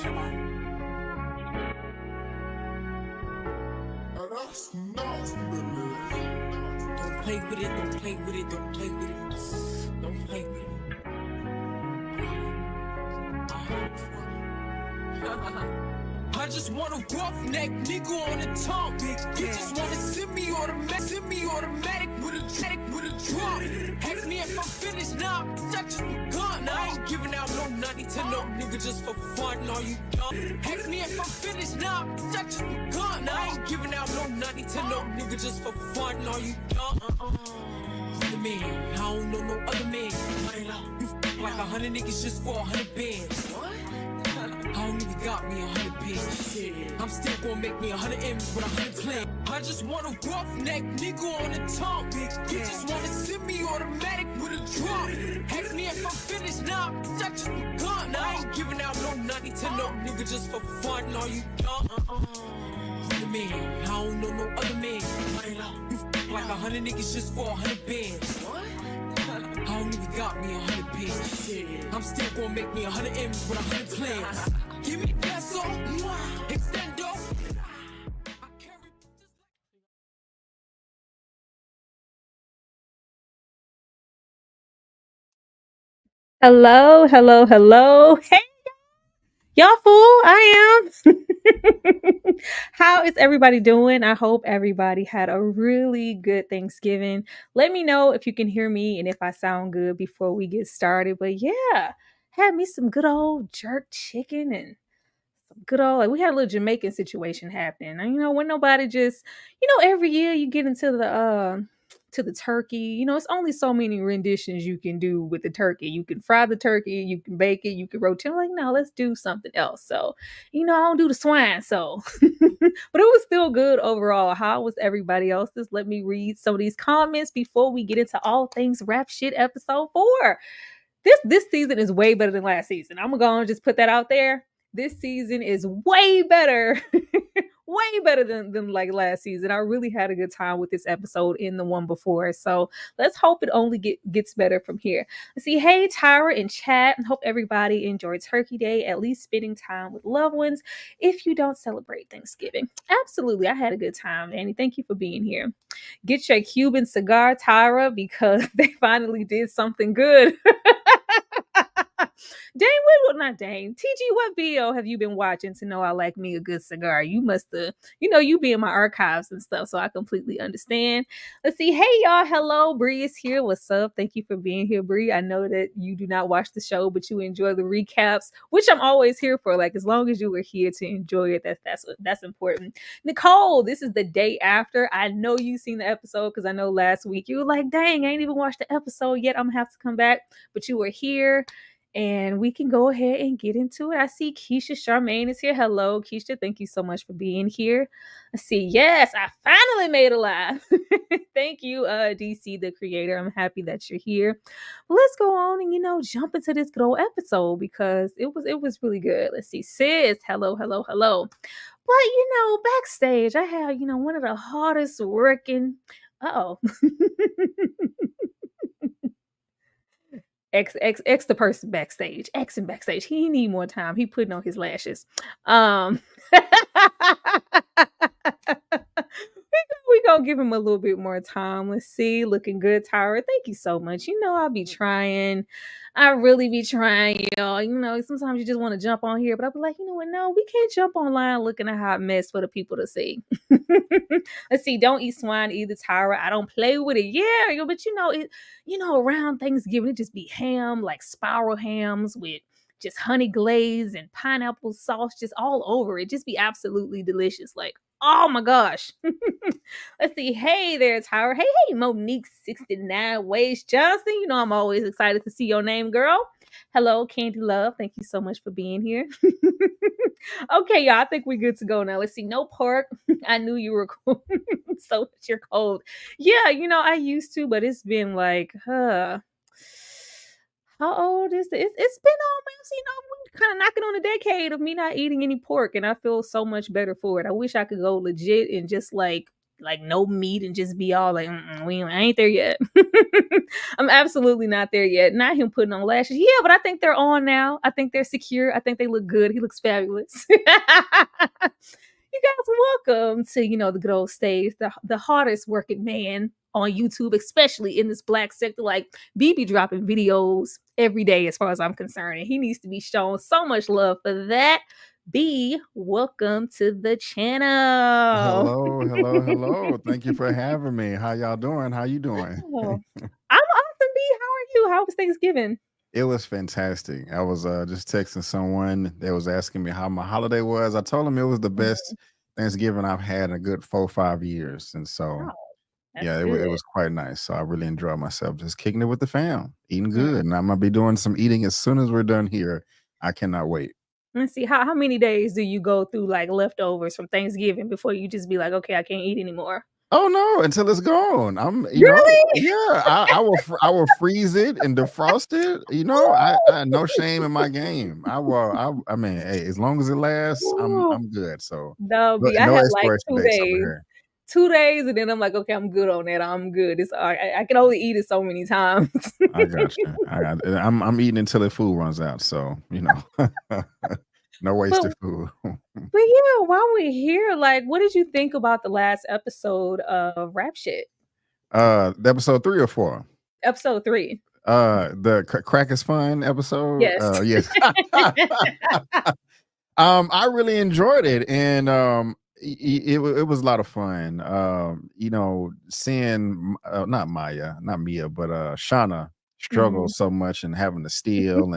Don't play with it, don't play with it, don't play with it. Don't play with it. I just want a roughneck nigga on the tongue. You just wanna send me automatic with a drop. Ask me if I'm finished now, I just begun. I ain't giving out no nutty to no nigga just for fun. Are you dumb? Ask me if I'm finished now, I just begun. I ain't giving out no nutty to no nigga just for fun. Are you dumb? Other man, I don't know no other man. You like 100 niggas just for 100 bands. I don't even got me 100 bands. I'm still gonna make me 100 M's with 100 plans. I just want a roughneck nigga on the tongue. You just wanna send me automatic with a drop. Ask me if I'm finished now, I just begun. I ain't giving out no nutty to no nigga just for fun. Are you dumb? Other man, I don't know no other man. You like 100 niggas just for 100 bands. I don't even got me 100 bands. I'm still gonna make me 100 M's with 100 plans. Give me peso, extendo. Hello, hello, hello. Hey, y'all fool. I am. How is everybody doing? I hope everybody had a really good Thanksgiving. Let me know if you can hear me and if I sound good before we get started. But yeah, had me some good old jerk chicken and some good old, like we had a little Jamaican situation happening. And when nobody just, every year you get into the turkey, it's only so many renditions you can do with the turkey. You can fry the turkey, you can bake it, you can roast it. I'm like, no, let's do something else. So, I don't do the swine. So, but it was still good overall. How was everybody else? Just let me read some of these comments before we get into all things rap shit episode 4. This season is way better than last season. I'm gonna just put that out there. This season is way better. Way better than like last season. I really had a good time with this episode in the one before. So let's hope it only gets better from here. Let's see. Hey, Tyra in chat. Hope everybody enjoyed Turkey Day, at least spending time with loved ones if you don't celebrate Thanksgiving. Absolutely. I had a good time, Danny. Thank you for being here. Get your Cuban cigar, Tyra, because they finally did something good. Dane, not Dane. TG, what video have you been watching to know I like me a good cigar? You must have, you be in my archives and stuff, so I completely understand. Let's see. Hey, y'all. Hello. Bree is here. What's up? Thank you for being here, Bree. I know that you do not watch the show, but you enjoy the recaps, which I'm always here for. Like, as long as you were here to enjoy it, that's important. Nicole, this is the day after. I know you've seen the episode because I know last week you were like, dang, I ain't even watched the episode yet. I'm going to have to come back. But you were here. And we can go ahead and get into it. I see Keisha Charmaine is here. Hello, Keisha. Thank you so much for being here. Let's see. Yes, I finally made it live. Thank you, DC, the creator. I'm happy that you're here. But let's go on and, jump into this good old episode because it was really good. Let's see. Sis, hello, hello, hello. But, backstage, I have, one of the hardest working. Uh-oh. X the person backstage. X him backstage. He need more time. He putting on his lashes. We gonna give him a little bit more time. Let's see. Looking good, Tyra. Thank you so much. I'll be trying. I really be trying, y'all. Sometimes you just want to jump on here, but I'll be like, you know what? No, we can't jump online looking a hot mess for the people to see. Let's see. Don't eat swine either, Tyra. I don't play with it. Yeah, but around Thanksgiving, it just be ham, like spiral hams with just honey glaze and pineapple sauce just all over it. Just be absolutely delicious. Like, oh my gosh. Let's see. Hey there, Tyra. Hey, Monique69 Ways Johnson. I'm always excited to see your name, girl. Hello, Candy Love. Thank you so much for being here. Okay, y'all. I think we're good to go now. Let's see. No pork. I knew you were cool. So you're cold. Yeah, I used to, but it's been like, how old is it? It's been almost, kind of knocking on a decade of me not eating any pork, and I feel so much better for it. I wish I could go legit and just like like no meat and just be all like, I ain't there yet. I'm absolutely not there yet. Not him putting on lashes. Yeah, but I think they're on now. I think they're secure. I think they look good. He looks fabulous. You guys, welcome to the good old stage, the hardest working man on YouTube, especially in this black sector. Like BB dropping videos every day, as far as I'm concerned, and he needs to be shown so much love for that. B, welcome to the channel. Hello, hello, hello. Thank you for having me. How y'all doing? How you doing? Oh, I'm awesome, B. How are you? How was Thanksgiving? It was fantastic. I was just texting someone that was asking me how my holiday was. I told them it was the best Thanksgiving I've had in a good 4 or 5 years. And so, Oh, that's yeah, it good. was quite nice. So I really enjoyed myself just kicking it with the fam, eating Mm. good. And I'm going to be doing some eating as soon as we're done here. I cannot wait. Let's see, how many days do you go through like leftovers from Thanksgiving before you just be like, okay, I can't eat anymore? Oh no, until it's gone. Really? Yeah, I will freeze it and defrost it. I no shame in my game. I mean, hey, as long as it lasts, Ooh. I'm good. So No, but B, I no have like expiration 2 dates over days. here. 2 days, and then I'm like, okay, I'm good on that. I'm good. It's I can only eat it so many times. I got you. I'm eating until the food runs out. So no But wasted food. but yeah, while we're here, like, what did you think about the last episode of Rap Shit? The episode 3 or 4? Episode 3. The crack is fun episode. Yes. Yes. I really enjoyed it, and it was a lot of fun. Seeing not Mia, but Shauna struggle so much and having to steal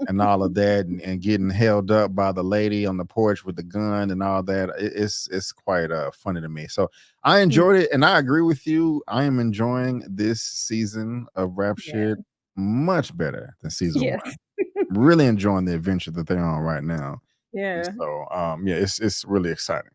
and all of that, and getting held up by the lady on the porch with the gun and all that. It's quite funny to me. So I enjoyed it, and I agree with you. I am enjoying this season of Rap Shit much better than season Yes. 1. Really enjoying the adventure that they're on right now. Yeah. So it's really exciting.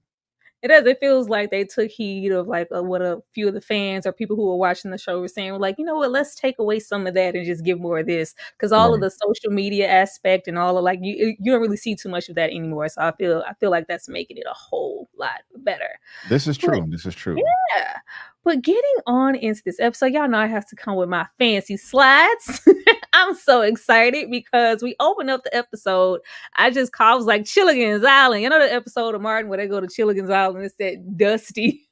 It does. It feels like they took heed of like what a few of the fans or people who were watching the show were saying. Like, you know what? Let's take away some of that and just give more of this, because all of Right. the social media aspect and all of like you don't really see too much of that anymore. So I feel like that's making it a whole lot better. This is But true. This is true. yeah, but getting on into this episode, y'all know I have to come with my fancy slides. I'm so excited because we opened up the episode. I was like Chilligan's Island. You know the episode of Martin where they go to Chilligan's Island? It's that dusty,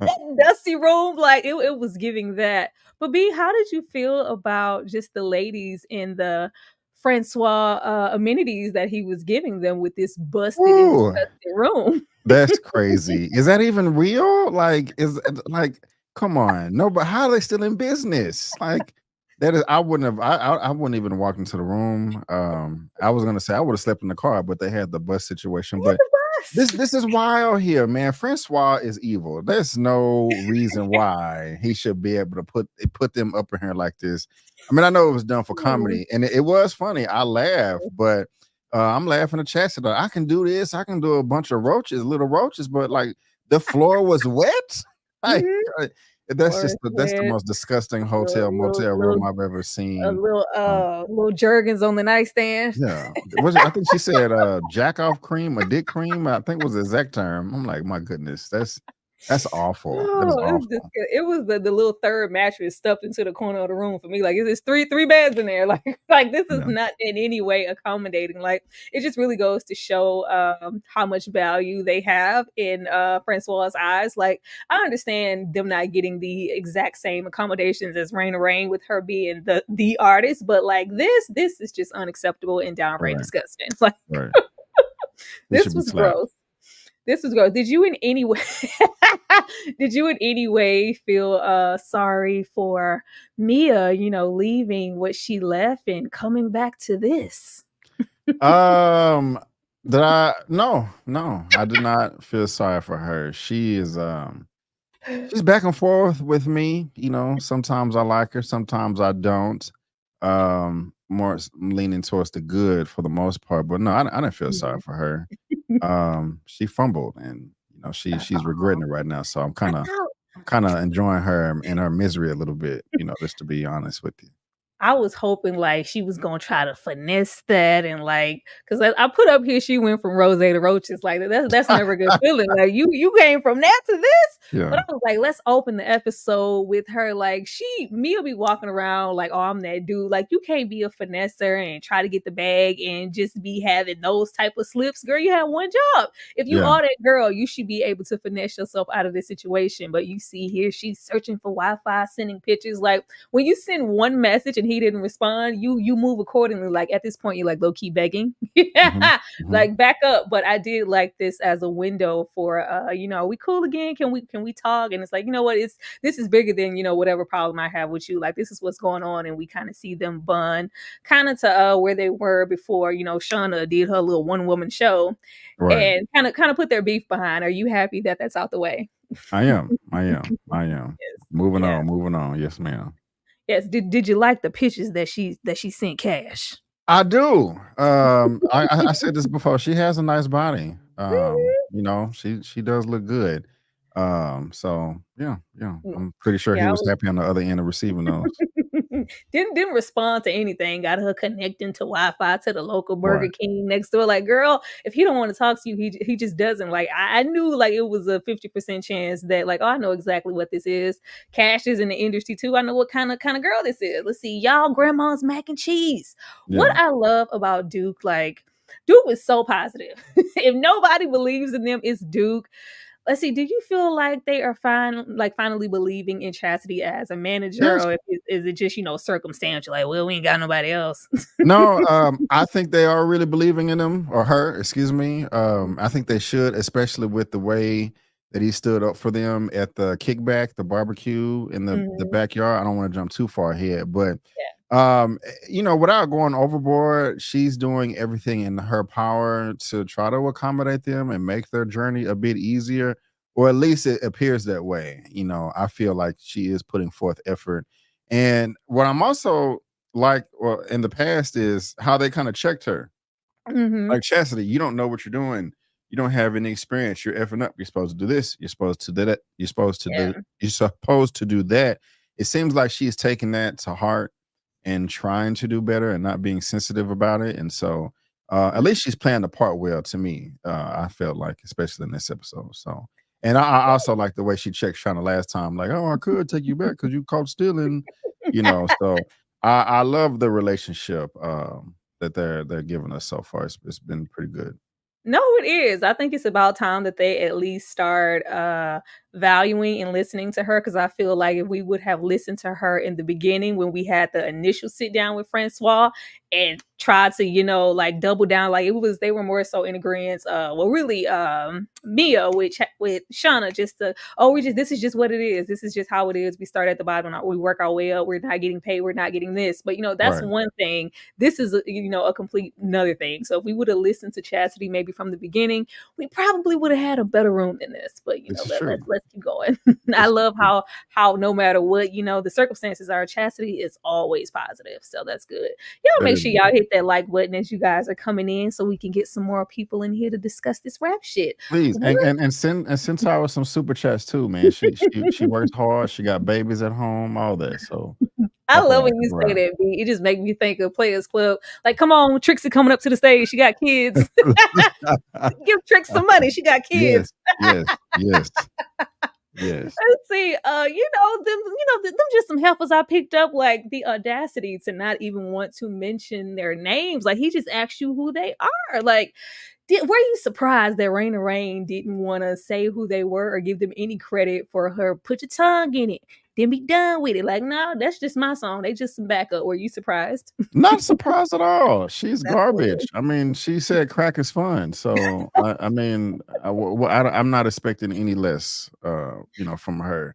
that dusty room. Like it was giving that. But B, how did you feel about just the ladies in the Francois amenities that he was giving them with this busted and Ooh, disgusting room? that's crazy. Is that even real? Come on. No, but how are they still in business? Like that is I wouldn't even walk into the room. I was gonna say I would have slept in the car, but they had the bus situation. But this is wild here, man. Francois is evil. There's no reason why he should be able to put them up in here like this. I mean, I know it was done for comedy, and it was funny. I laughed, but I'm laughing at chat today. I can do this. I can do a bunch of little roaches, but like the floor was wet. Like that's the most disgusting motel room I've ever seen. A little Jergens on the nightstand. Yeah, I think she said jack off cream or dick cream. I think was the exact term. I'm like, my goodness, that's awful. That is awful. It was the little third mattress stuffed into the corner of the room for me. Like, it's three beds in there. Like this is not in any way accommodating. Like, it just really goes to show how much value they have in Francois's eyes. Like, I understand them not getting the exact same accommodations as Rain with her being the artist, but like this is just unacceptable and downright disgusting. Like, this was gross. This was gross. Did you in any way feel sorry for Mia, leaving what she left and coming back to this? No, I did not feel sorry for her. She is she's back and forth with me. Sometimes I like her, sometimes I don't. More leaning towards the good for the most part, but no, I didn't feel sorry for her. She fumbled, and she's regretting it right now. So I'm kind of enjoying her and her misery a little bit, just to be honest with you. I was hoping like she was gonna try to finesse that and like, because I put up here she went from rose to roaches. Like that's never a good feeling. Like you came from that to this. But Yeah. I was like, let's open the episode with her. Like Mia be walking around like, oh, I'm that dude. Like you can't be a finesser and try to get the bag and just be having those type of slips. Girl, you have one job. If you Yeah. are that girl, you should be able to finesse yourself out of this situation. But you see here, she's searching for Wi-Fi, sending pictures. Like when you send one message and he didn't respond, you move accordingly. Like at this point, you're like low key begging, Mhm, mhm. like back up. But I did like this as a window for we cool again? Can we talk? And it's like, you know what? This is bigger than whatever problem I have with you. Like this is what's going on, and we kind of see them bond, kind of to where they were before. Shauna did her little one woman show, Right. and kind of put their beef behind. Are you happy that that's out the way? I am. I am. I am. Yes. Moving Yeah. on. Moving on. Yes, ma'am. Yes. Did you like the pictures that she sent Cash? I do. I said this before. She has a nice body. She does look good. So yeah. Mm. I'm pretty sure he Yeah, I was was happy on the other end of receiving those. didn't respond to anything. Got her connecting to Wi-Fi to the local Burger Right. King next door. Like, girl, if he don't want to talk to you, he just doesn't. Like, I knew like it was a 50% chance that like, oh, I know exactly what this is. Cash is in the industry too. I know what kind of girl this is. Let's see, y'all, grandma's mac and cheese. What Yeah. I love about Duke, like Duke was so positive. If nobody believes in them, it's Duke. Let's see. Do you feel like they are finally believing in Chastity as a manager, Yes. or is it just circumstantial? Like, well, we ain't got nobody else. No, I think they are really believing in him or her, excuse me. I think they should, especially with the way that he stood up for them at the kickback, the barbecue in the Mhm. backyard. I don't want to jump too far ahead, but Yeah. without going overboard, she's doing everything in her power to try to accommodate them and make their journey a bit easier, or at least it appears that way. I feel like she is putting forth effort. And what I'm also like, well, in the past is how they kind of checked her. Mhm. Like, Chastity, you don't know what you're doing. You don't have any experience. You're effing up. You're supposed to do this. You're supposed to do that. Yeah. You're supposed to do that. It seems like she's taking that to heart and trying to do better and not being sensitive about it. And so at Mm. least she's playing the part well to me. I felt like, especially in this episode. So and I also like the way she checked Shauna last time, like, oh, I could take you back because you caught stealing, so I love the relationship that they're giving us so far. It's been pretty good. No, it is. I think it's about time that they at least start valuing and listening to her, because I feel like if we would have listened to her in the beginning when we had the initial sit down with Francois and tried to, like double down, like they were more so in agreement. Really, Mia with Shauna, just to, this is just what it is. This is just how it is. We start at the bottom, we work our way up. We're not getting paid. We're not getting this. But that's Right. one thing. This is a complete another thing. So if we would have listened to Chastity maybe from the beginning, we probably would have had a better room than this. But This is true. let's keep going. I This is love true. how no matter what the circumstances are, Chastity is always positive. So that's good. Y'all That make is sure y'all good. hit that like button as you guys are coming in, so we can get some more people in here to discuss this rap shit. Please, What? and send Tyra some super chats too, man. She works hard. She got babies at home, all that. So I help her love out. when you Help her say out. that, B. It just make me think of Players Club. Like, come on, Trixie coming up to the stage. She got kids. Give Trix some money. She got Yes, kids. yes, yes, yes. Let's see. Them just some helpers I picked up, like the audacity to not even want to mention their names. Like he just asked you who they are. Like, were you surprised that Raina Rain didn't want to say who they were or give them any credit for her? Put your tongue in it, then be done with it. Like, no, that's just my song. They just some backup. Were you surprised? Not surprised at all. She's That's garbage. I mean, she said crack is fun. So I'm not expecting any less. From her.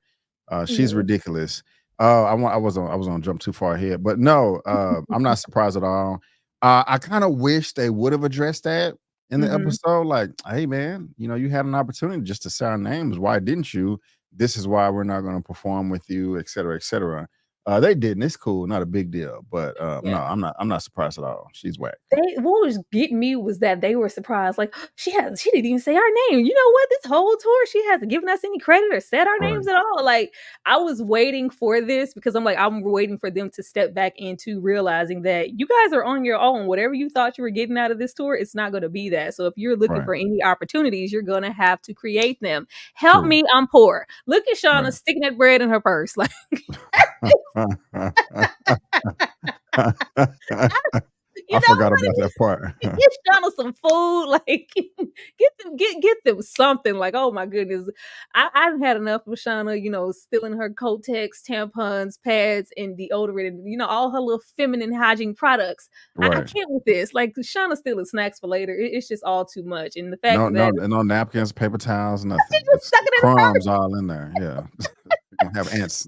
She's hilarious. ridiculous. I was on jump too far ahead, but no, I'm not surprised at all. I kind of wish they would have addressed that in the Mhm. episode. Like, hey man, you had an opportunity just to say our names. Why didn't you? This is why we're not going to perform with you, et cetera, et cetera. They didn't. It's cool, not a big deal. But Yeah. no, I'm not surprised at all. She's whack. What was getting me was that they were surprised, like, she didn't even say our name. You know what? This whole tour, she hasn't given us any credit or said our Right. names at all. Like, I was waiting for this because I'm waiting for them to step back into realizing that you guys are on your own. Whatever you thought you were getting out of this tour, it's not going to be that. So if you're looking Right. for any opportunities, you're going to have to create them. Help True. me, I'm poor. Look at Shauna Right. sticking that bread in her purse. Like, I forgot about that part. Get Shauna some food, like get them something. Like, oh my goodness, I've had enough of Shauna, stealing her Kotex, tampons, pads, and deodorant, and all her little feminine hygiene products. I Right. can't with this. Like, Shauna stealing snacks for later. It's just all too much. And the fact No, that no napkins, paper towels, nothing. just stuck it in her Crumbs all in there. Yeah. You're gonna have ants.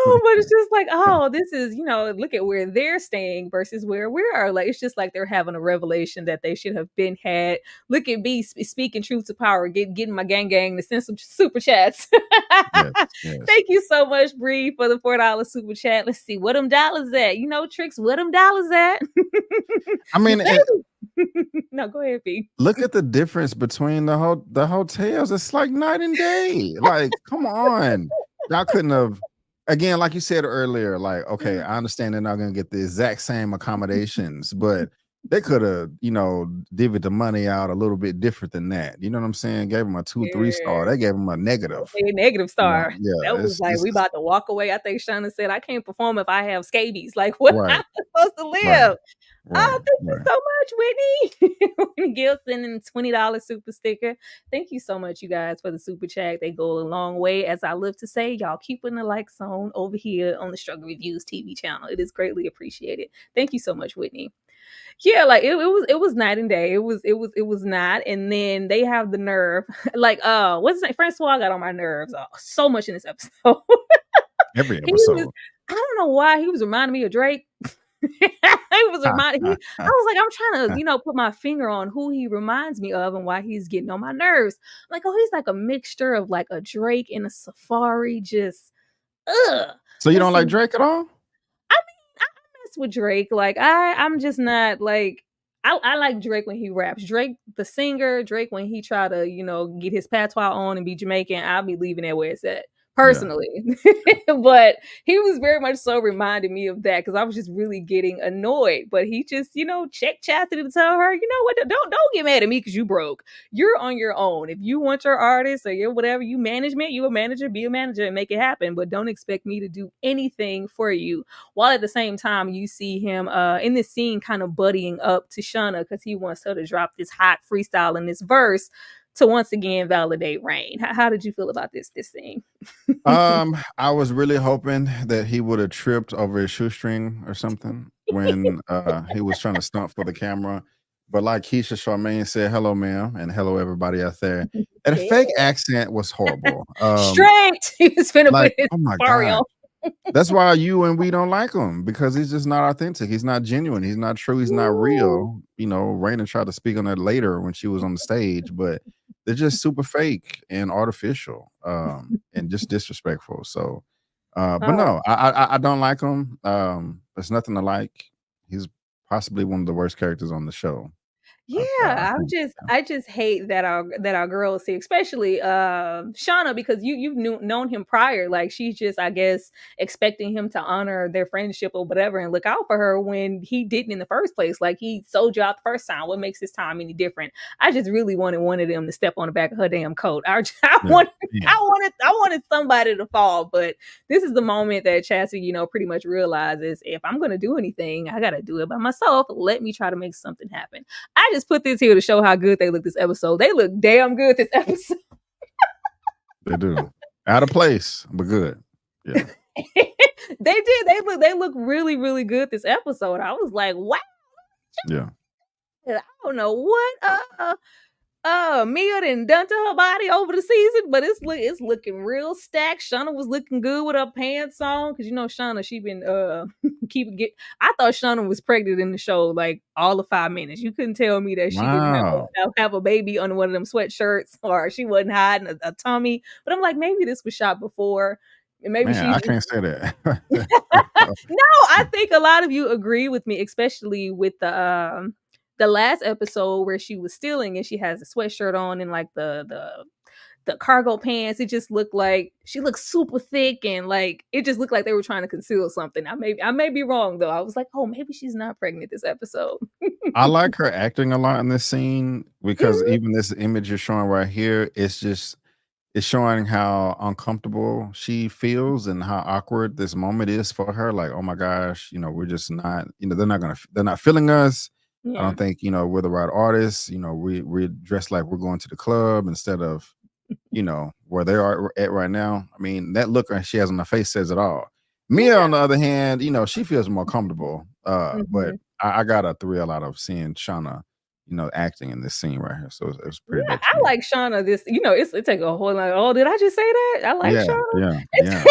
but it's just like, oh, this is, look at where they're staying versus where we are. Like, it's just like they're having a revelation that they should have been had. Look at me speaking truth to power, getting my gang to send some super chats. Yes, yes. Thank you so much, Bree, for the $4 super chat. Let's see, what them dollars at? Tricks, what them dollars at? I mean, no, go ahead, B. Look at the difference between the hotels. It's like night and day. Like, come on. Y'all couldn't have. Again, like you said earlier, like, okay, I understand they're not going to get the exact same accommodations, but they could have, divvied the money out a little bit different than that. You know what I'm saying? Gave them a 2-3 star. They gave them a negative. A negative star. Yeah, that was like, we about to walk away. I think Shauna said, I can't perform if I have scabies. Like, what? Right. I'm supposed to live. Right. Oh, thank you so much, Whitney. Whitney Gilson and $20 super sticker. Thank you so much, you guys, for the super chat. They go a long way. As I love to say, y'all keeping the likes on over here on the Struggle Reviews TV channel. It is greatly appreciated. Thank you so much, Whitney. Yeah, like it was night and day. It was not. And then they have the nerve. Like, what's his name? Francois got on my nerves so much in this episode. Every episode. I don't know why he was reminding me of Drake. I was like, I'm trying to, put my finger on who he reminds me of and why he's getting on my nerves. I'm like, oh, he's like a mixture of like a Drake and a Safari. Just, So you don't like Drake at all? I mean, I mess with Drake. Like, I'm just not like. I like Drake when he raps. Drake, the singer. Drake when he try to, get his patois on and be Jamaican. I'll be leaving it where it's at. Personally. Yeah. But he was very much so reminding me of that because I was just really getting annoyed. But he just, check Chastity to tell her, you know what, don't get mad at me because you broke. You're on your own. If you want your artist or your whatever, you management, you a manager, be a manager and make it happen. But don't expect me to do anything for you. While at the same time, you see him in this scene kind of buddying up to Shauna because he wants her to drop this hot freestyle in this verse to once again validate Rain. How did you feel about this scene? I was really hoping that he would have tripped over his shoestring or something when he was trying to stunt for the camera. But like Keisha Charmaine said, hello, ma'am, and hello, everybody out there. And a fake accent was horrible. Straight. He was finna like, put his oh my Safari God. on. That's why you and we don't like him because he's just not authentic. He's not genuine. He's not true. He's not real. Raina tried to speak on that later when she was on the stage, but they're just super fake and artificial and just disrespectful. So, but no, I don't like him. There's nothing to like. He's possibly one of the worst characters on the show. Yeah, I just hate that our girls see, especially Shauna, because you've known him prior. Like, she's just, I guess, expecting him to honor their friendship or whatever and look out for her when he didn't in the first place. Like, he sold you out the first time. What makes this time any different? I just really wanted one of them to step on the back of her damn coat. I wanted somebody to fall, but this is the moment that Chastity, pretty much realizes if I'm gonna do anything, I gotta do it by myself. Let me try to make something happen. I just put this here to show how good they look this episode. They look damn good this episode. They do. Out of place, but good. Yeah. They did. They look really, really good this episode. I was like, wow. Yeah. I don't know what Mia done to her body over the season, but it's looking real stacked. Shauna was looking good with her pants on because Shauna, she been I thought Shauna was pregnant in the show like all of 5 minutes. You couldn't tell me that she didn't have a baby under one of them sweatshirts or she wasn't hiding a tummy. But I'm like, maybe this was shot before. Maybe Man, she's I can't say that. No, I think a lot of you agree with me, especially with the last episode where she was stealing and she has a sweatshirt on and like the cargo pants. It just looked like she looked super thick and like it just looked like they were trying to conceal something. I may be wrong though. I was like, oh, maybe she's not pregnant this episode. I like her acting a lot in this scene because Mhm. even this image you're showing right here, it's showing how uncomfortable she feels and how awkward this moment is for her. Like, oh my gosh, we're just not, they're not feeling us. I Yeah. don't think, we're the right artists. We're dressed like we're going to the club instead of, where they are at right now. I mean, that look she has on her face says it all. Mia, Yeah. on the other hand, she feels more comfortable. But Mhm. I got a thrill out of seeing Shauna, acting in this scene right here. So it was pretty Yeah, dope to I me. like Shauna. It take a whole lot. Oh, did I just say that? I like Yeah, Shauna. yeah, yeah.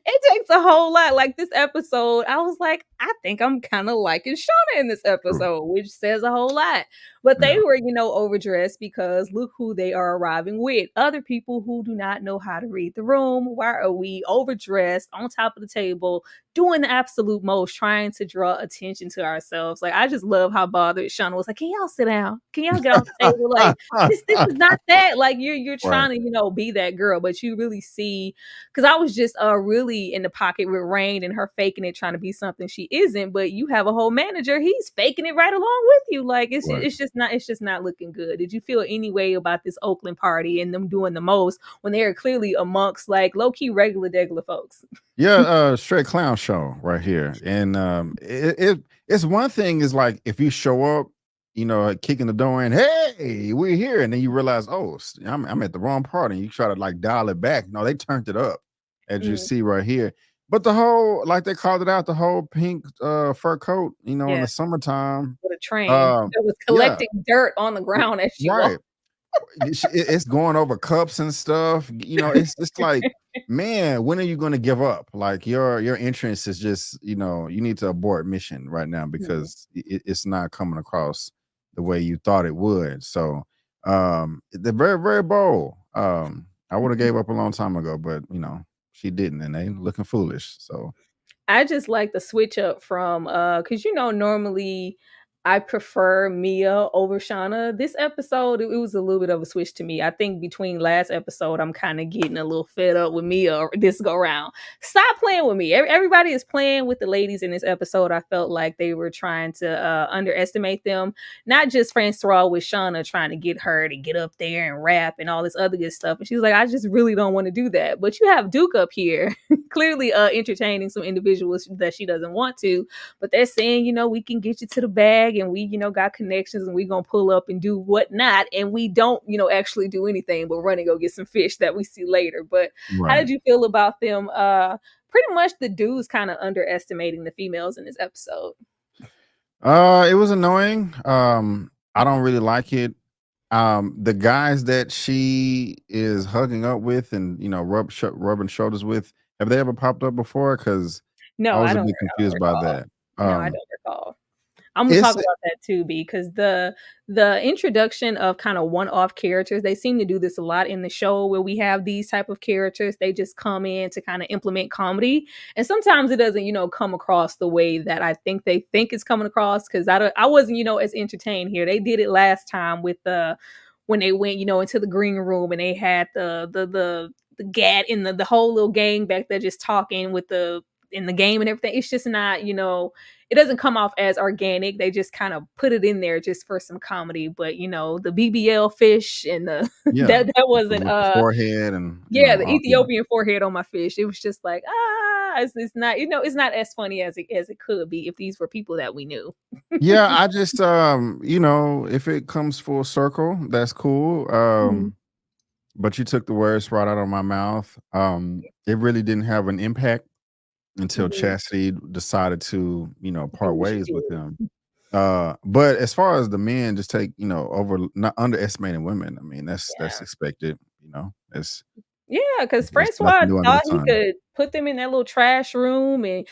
It's it takes a whole lot. Like this episode, I was like, I think I'm kind of liking Shauna in this True. episode, which says a whole lot. But they Yeah. were, overdressed because look who they are arriving with. Other people who do not know how to read the room. Why are we overdressed on top of the table, doing the absolute most, trying to draw attention to ourselves? Like, I just love how bothered Shauna was like, can y'all sit down? Can y'all get off the table? Like, this is not that. Like, you're Right. trying to, be that girl, but you really see because I was just really in the pocket with Rain and her faking it, trying to be something she isn't. But you have a whole manager; he's faking it right along with you. Like Right. it's just not looking good. Did you feel any way about this Oakland party and them doing the most when they are clearly amongst like low key regular degular folks? Yeah, straight clown show right here. And it's one thing is like if you show up, kicking the door in, hey, we're here, and then you realize, oh, I'm at the wrong party, and you try to like dial it back. No, they turned it up, as you Mm, see right here. But the whole, like they called it out, the whole pink fur coat, in yeah, the summertime. with a train Um, that was yeah, collecting dirt on the ground as she right. walked. It's going over cups and stuff. It's like, man, when are you going to give up? Like your entrance is just, you need to abort mission right now Mhm. because it's not coming across the way you thought it would. So they're very, very bold. I would have gave up a long time ago, but she didn't, and they looking foolish. So I just like the switch up from because normally I prefer Mia over Shauna. This episode it was a little bit of a switch to me. I think between last episode I'm kind of getting a little fed up with Mia this go round. Stop playing with me. Everybody is playing with the ladies in this episode. I felt like they were trying to underestimate them. Not just Francois with Shauna trying to get her to get up there and rap and all this other good stuff. And she's like, I just really don't want to do that. But you have Duke up here clearly entertaining some individuals that she doesn't want to, but they're saying, we can get you to the bag and we, got connections and we gonna pull up and do whatnot. And we don't, actually do anything but run and go get some fish that we see later. But how right. did you feel about them? Pretty much the dudes kind of underestimating the females in this episode. It was annoying. I don't really like it. The guys that she is hugging up with and rubbing shoulders with, have they ever popped up before? Because I No, was I a don't bit I don't confused by recall. that. No, I don't recall. I'm gonna talk It's about that too because the introduction of kind of one-off characters, they seem to do this a lot in the show where we have these type of characters. They just come in to kind of implement comedy, and sometimes it doesn't, come across the way that I think they think it's coming across. Because I wasn't, as entertained here. They did it last time with the when they went, into the green room and they had the gat in the whole little gang back there just talking with the in the game and everything. It's just not, it doesn't come off as organic. They just kind of put it in there just for some comedy. But the BBL fish and the yeah, that wasn't with the forehead and yeah, the yeah. Ethiopian forehead on my fish. It was just like, it's not, it's not as funny as it could be if these were people that we knew. Yeah, I just if it comes full circle, that's cool. Mhm. But you took the words right out of my mouth. It really didn't have an impact until Mhm. Chastity decided to, Do part what she ways with did. him. But as far as the men just take, over not underestimating women, I mean, that's Yeah. expected, it's Yeah, because it's Francois nothing new under the thought he sun. could put them in that little trash room and,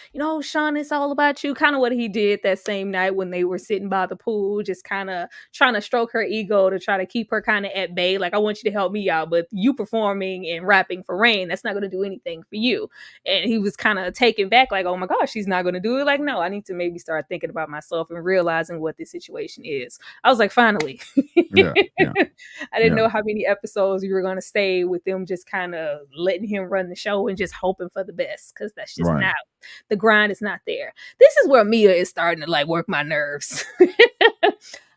Sean, it's all about you. Kind of what he did that same night when they were sitting by the pool, just kind of trying to stroke her ego to try to keep her kind of at bay. Like, I want you to help me out, but you performing and rapping for Rain, that's not going to do anything for you. And he was kind of taken back, like, oh my gosh, she's not going to do it. Like, no, I need to maybe start thinking about myself and realizing what this situation is. I was like, finally. Yeah. I didn't know how many episodes you were going to stay with them just kind of letting him run the show and just hoping for the best, because that's just not, the grind is not there. This is where Mia is starting to like work my nerves.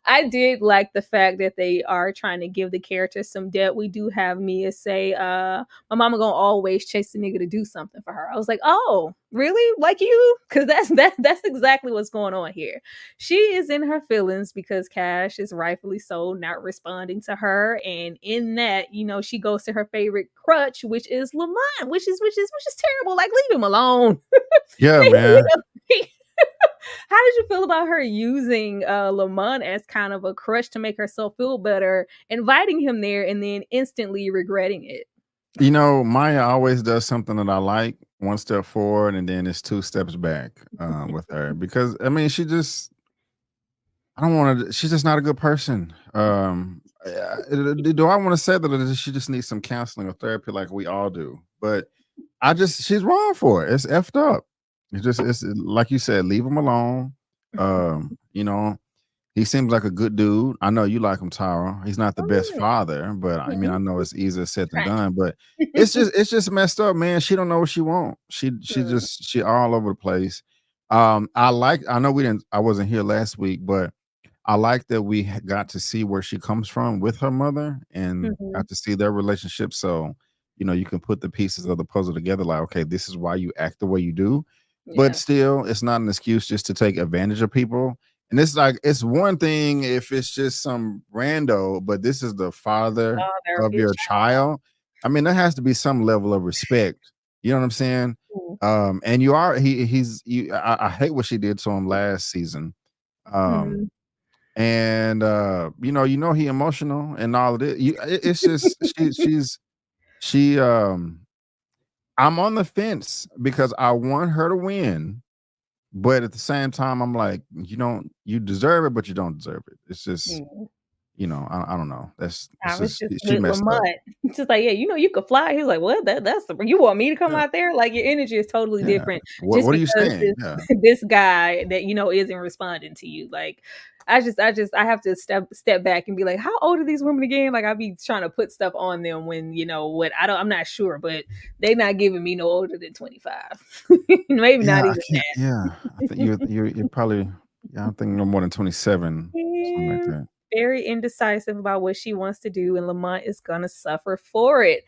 I did like the fact that they are trying to give the characters some depth. We do have Mia say, my mama gonna always chase the nigga to do something for her. I was like, oh, really? Like you? Because that's exactly what's going on here. She is in her feelings because Cash is rightfully so not responding to her. And in that, she goes to her favorite crutch, which is Lamont, which is terrible. Like, leave him alone. Yeah, man. How did you feel about her using Lamont as kind of a crutch to make herself feel better, inviting him there and then instantly regretting it? Maya always does something that I like, one step forward and then it's two steps back with her, because I mean, she's just not a good person. Do I want to say that she just needs some counseling or therapy like we all do? But she's wrong for it. It's effed up. It's like you said, leave him alone. He seems like a good dude. I know you like him, Tara. He's not the best father, but I mean, I know it's easier said than done. But it's just messed up, man. She don't know what she wants. She all over the place. I know I wasn't here last week, but I like that we got to see where she comes from with her mother and got to see their relationship. So, you can put the pieces of the puzzle together. Like, okay, this is why you act the way you do, but still, it's not an excuse just to take advantage of people. And it's like, it's one thing if it's just some rando, but this is the father of your child. I mean, there has to be some level of respect. You know what I'm saying? And I hate what she did to him last season. And he emotional and all of it. It's just I'm on the fence because I want her to win, but at the same time, I'm like, you deserve it, but you don't deserve it. It's just, I don't know. She messed up. Just like, you could fly. He's like, what? You want me to come out there? Like, your energy is totally different. What are you saying? This guy that isn't responding to you. Like, I have to step back and be like, how old are these women again? Like, I be trying to put stuff on them when I'm not sure, but they not giving me no older than 25. Maybe not even that. Yeah, I think you're probably. I think no more than 27. Something like that. Very indecisive about what she wants to do, and Lamont is gonna suffer for it.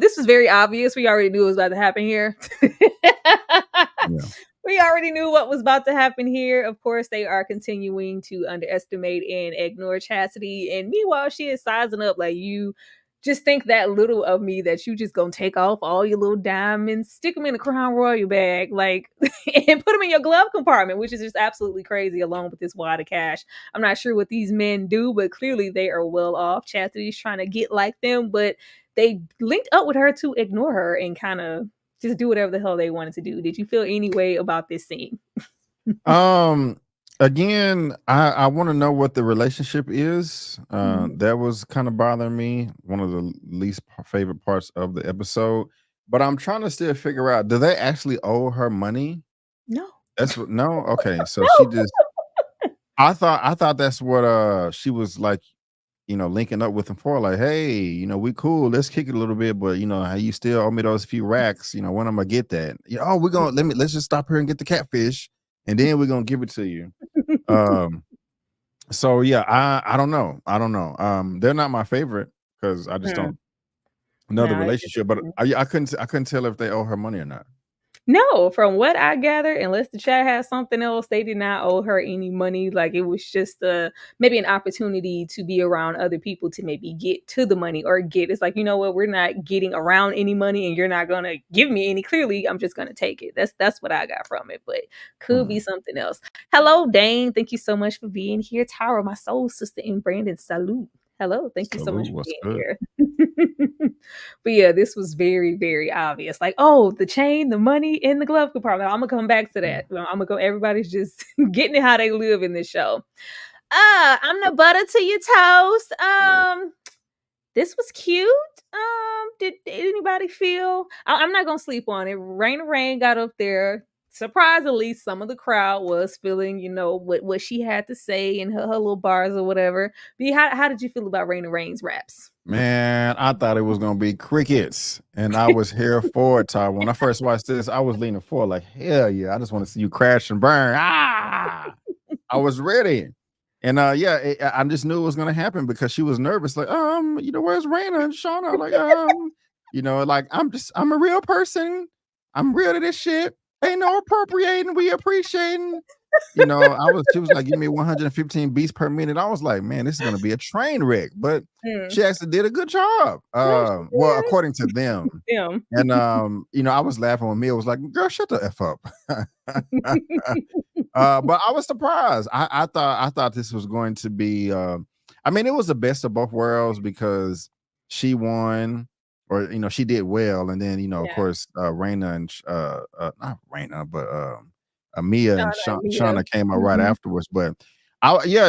This was very obvious. We already knew it was about to happen here. We already knew what was about to happen here. Of course, they are continuing to underestimate and ignore Chastity, and meanwhile, she is sizing up like, you just think that little of me that you just gonna take off all your little diamonds, stick them in a Crown Royal bag, like, and put them in your glove compartment, which is just absolutely crazy, along with this wad of cash. I'm not sure what these men do, but clearly they are well off. Chastity's trying to get like them, but they linked up with her to ignore her and kind of just do whatever the hell they wanted to do. Did you feel any way about this scene? Again, I want to know what the relationship is. That was kind of bothering me. One of the least favorite parts of the episode. But I'm trying to still figure out, do they actually owe her money? No. No? Okay. So she just I thought that's what she was like, linking up with him for, like, hey, we cool, let's kick it a little bit, but how you still owe me those few racks, when I'm gonna get that. Let's just stop here and get the catfish, and then we're gonna give it to you. So yeah, I don't know. They're not my favorite because I just don't know the relationship, but I couldn't tell if they owe her money or not. No, from what I gathered, unless the chat has something else, they did not owe her any money. Like, it was just maybe an opportunity to be around other people to maybe get to the money, or it's like, you know what, we're not getting around any money and you're not gonna give me any. Clearly, I'm just gonna take it. That's what I got from it, but could be something else. Hello, Dane. Thank you so much for being here. Tara, my soul sister, and Brandon, salute. Hello, thank you so much Salute. for What's being good? here. But yeah, this was very, very obvious. Like, oh, the chain, the money in the glove compartment. I'm gonna come back to that. I'm gonna go. Everybody's just getting it how they live in this show. I'm the butter to your toast. This was cute. Did anybody feel? I'm not gonna sleep on it. Rain got up there. Surprisingly, some of the crowd was feeling, what she had to say in her little bars or whatever. B, how did you feel about Rain's raps? Man, I thought it was gonna be crickets, and I was here for it, Ty. When I first watched this, I was leaning forward like, hell yeah, I just want to see you crash and burn. I was ready. And I just knew it was gonna happen because she was nervous, like, where's Raina and Shauna? Like, like I'm a real person. I'm real to this shit. Ain't no appropriating, we appreciating. She was like, give me 115 beats per minute. I was like, man, this is gonna be a train wreck. But she actually did a good job. Well, according to them. Yeah. And I was laughing when Mia was like, girl, shut the F up. But I was surprised. I thought this was going to be it was the best of both worlds because she won, or she did well, and then of course Raina and not Raina, but Mia and Shauna came out right afterwards. But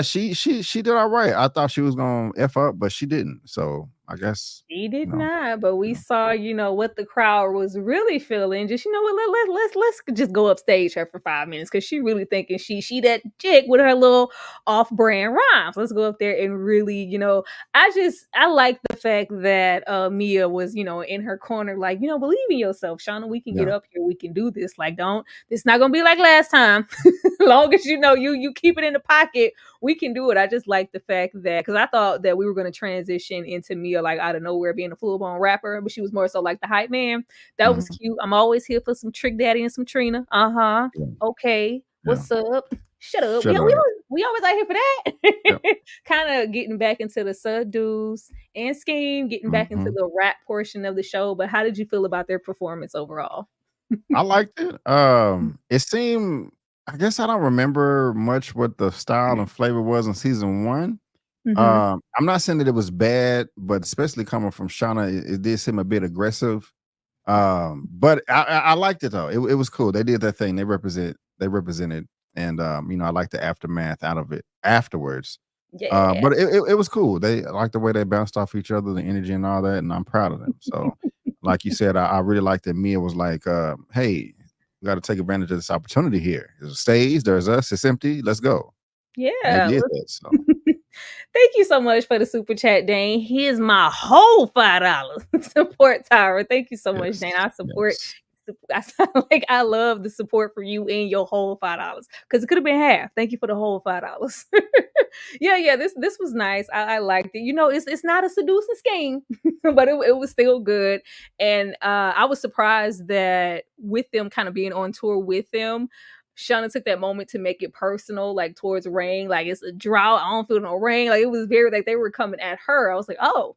she did all right. I thought she was gonna F up, but she didn't. So I guess she did not, but we saw, what the crowd was really feeling. Just, what, let's just go upstage her for 5 minutes because she really thinking she that chick with her little off-brand rhymes. Let's go up there and really, I like the fact that Mia was, in her corner, like, believe in yourself, Shauna. We can get up here. We can do this. Like, it's not gonna be like last time. Long as you keep it in the pocket, we can do it. I just like the fact that, because I thought that we were going to transition into Mia like out of nowhere being a full-blown rapper, but she was more so like the hype man. That was cute. I'm always here for some Trick Daddy and some Trina. Okay. What's up? Shut up. We always out here for that. Kind of getting back into the subdues and Scheme, getting back into the rap portion of the show. But how did you feel about their performance overall? I liked it. It seemed, I guess I don't remember much what the style and flavor was in season 1. I'm not saying that it was bad, but especially coming from Shauna, it did seem a bit aggressive. But I liked it though. It was cool. They did their thing. They represented, and I like the aftermath out of it afterwards. Yeah. But it was cool. I like the way they bounced off each other, the energy and all that, and I'm proud of them. So, like you said, I really like that Mia was like, hey, we got to take advantage of this opportunity here. There's a stage, there's us, it's empty, let's go. Yeah. They did that, so. Thank you so much for the super chat, Dane. Here's my whole $5 support, Tyra. Thank you so much, Dane. I support. I love the support for you and your whole $5 because it could have been half. Thank you for the whole $5. Yeah. This was nice. I liked it. It's not a seducing scheme, but it was still good. And I was surprised that with them kind of being on tour with them, Shauna took that moment to make it personal, like towards Rain. Like, it's a drought. I don't feel no rain. Like, it was very like they were coming at her. I was like, oh.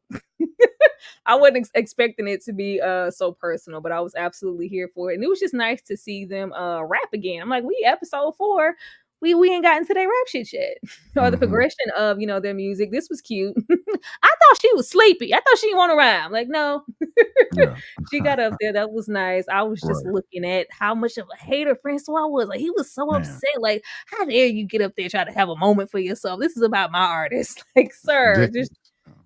I wasn't expecting it to be so personal, but I was absolutely here for it. And it was just nice to see them rap again. I'm like, we episode 4. We ain't gotten to their rap shit yet. Or the progression of, their music. This was cute. I thought she was sleepy. I thought she didn't want to rhyme. Like, no. She got up there. That was nice. I was just looking at how much of a hater Francois was. Like, he was so upset. Like, how dare you get up there and try to have a moment for yourself? This is about my artist. Like, sir, just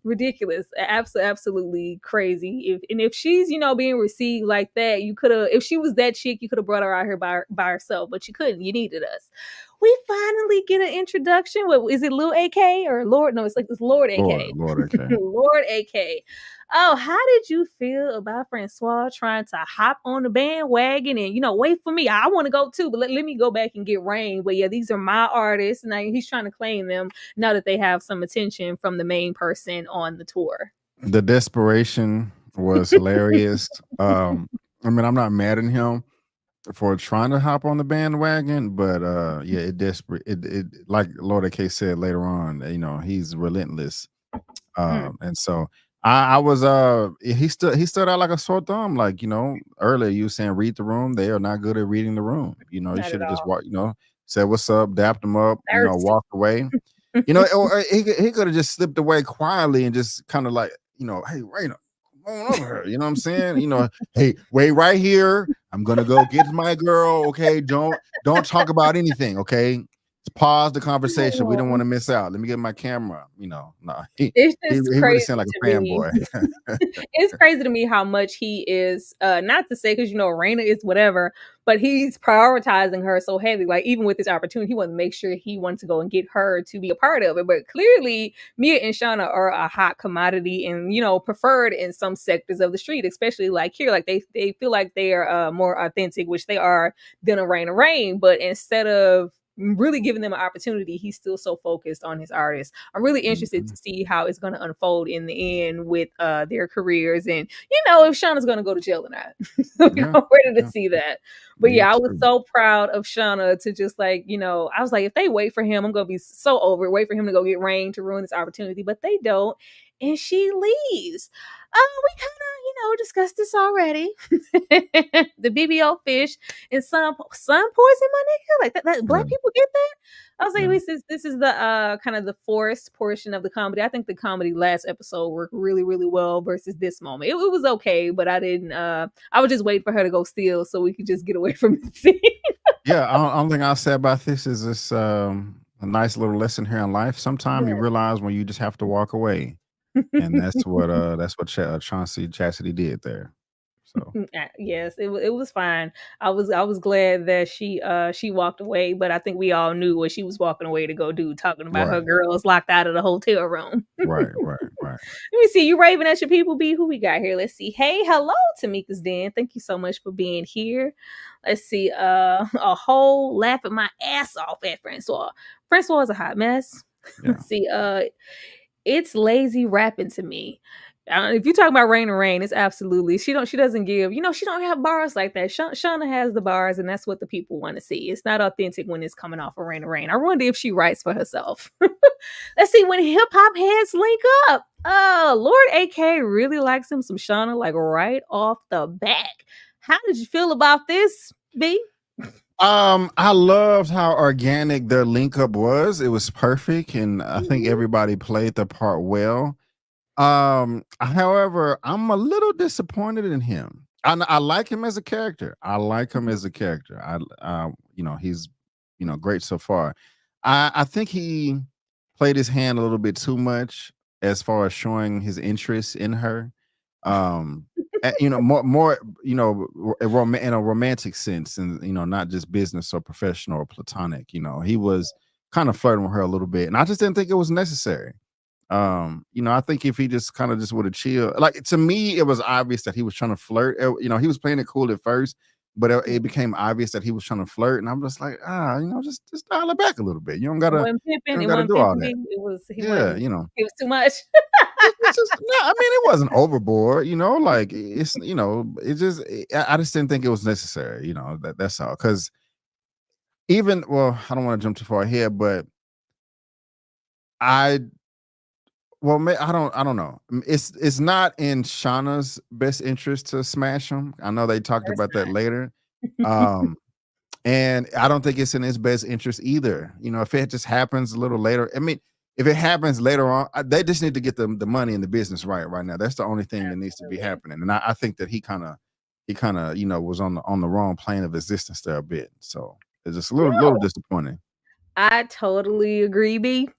ridiculous. Absolutely crazy. If she's being received like that, you could have, if she was that chick, you could have brought her out here by herself, but you couldn't. You needed us. We finally get an introduction. What is it, Lil AK or Lord? No, it's Lord AK. Lord AK. Lord AK. Oh, how did you feel about Francois trying to hop on the bandwagon and wait for me? I want to go too, but let me go back and get Rain. But yeah, these are my artists. Now he's trying to claim them now that they have some attention from the main person on the tour. The desperation was hilarious. I'm not mad at him for trying to hop on the bandwagon, but it like Lord AK said later on, he's relentless. And so I was he stood out like a sore thumb. Like, earlier you were saying read the room. They are not good at reading the room. You should have just walked, said what's up, dapped them up, walked away. You know, or he could have just slipped away quietly and just kind of like, hey, Raina, come on over here. You know what I'm saying? Hey, wait right here. I'm gonna go get my girl. Okay, don't talk about anything. Okay, just pause the conversation. We don't want to miss out. Let me get my camera. No, he It's he, just he really crazy sounded like to a me. fanboy. It's crazy to me how much he is, not to say because Raina is whatever, but he's prioritizing her so heavy. Like even with this opportunity, he wanted to make sure he wanted to go and get her to be a part of it. But clearly, Mia and Shauna are a hot commodity and preferred in some sectors of the street, especially like here. Like they feel like they are more authentic, which they are, than a Rain. But instead of really giving them an opportunity, he's still so focused on his artist. I'm really interested Mhm. to see how it's going to unfold in the end with their careers, and if Shauna's going to go to jail or not. Yeah, I'm ready to yeah, see that. But me yeah, I was too. so proud of Shauna to just like, I was like, if they wait for him, I'm going to be so over it. Wait for him to go get Rain to ruin this opportunity, but they don't. And she leaves. We kind of, discussed this already. The BBO fish and sun poison, my nigga. Like that Yeah, black people get that. I was like, yeah. this is the kind of the forced portion of the comedy. I think the comedy last episode worked really, really well versus this moment. It was okay, but I didn't I was just waiting for her to go steal so we could just get away from the scene. Yeah, only thing I'll say about this is this a nice little lesson here in life. Sometimes you Yes. realize when you just have to walk away, and that's what Chauncey Chastity did there. So Yes, it was fine. I was glad that she walked away, but I think we all knew what she was walking away to go do, talking about her right, girls locked out of the hotel room. right, right, right. Let me see. You raving at your people, B. Who we got here? Let's see. Hey, hello, Tamika's Den. Thank you so much for being here. Let's see. A whole laugh at my ass off at Francois. Francois is a hot mess. Yeah. Let's see. It's lazy rapping to me. If you talk about Rain, it's absolutely she doesn't give, she don't have bars like that. Shauna has the bars, and that's what the people want to see. It's not authentic when it's coming off of Rain. I wonder if she writes for herself. Let's see, when hip hop heads link up. Lord AK really likes him some Shauna, like right off the back. How did you feel about this, B? I loved how organic their link up was. It was perfect, and I think Mhm. everybody played their part well. However, I'm a little disappointed in him. I like him as a character. I like him as a character. He's great so far. I think he played his hand a little bit too much as far as showing his interest in her. More in a romantic sense, and not just business or professional or platonic. He was kind of flirting with her a little bit, and I just didn't think it was necessary. I think if he just kind of just would have chilled, like to me, it was obvious that he was trying to flirt. He was playing it cool at first, but it became obvious that he was trying to flirt, and I'm just like, just dial it back a little bit. You don't It gotta wasn't do all pimping that. B. It was he Yeah, wasn't. It was too much. it's just no. I mean, it wasn't overboard. Like I just didn't think it was necessary. That's all. Because I don't want to jump too far ahead, but I I don't know. It's not in Shauna's best interest to smash him. I know they talked It's about that later. Um, and I don't think it's in his best interest either. If it just happens a little later, I mean, if it happens later on, they just need to get the money and the business right now. That's the only thing that needs to be absolutely. happening. And I think that he kind of was on the wrong plane of existence there a bit. So it's just a little No, disappointing. I totally agree, B.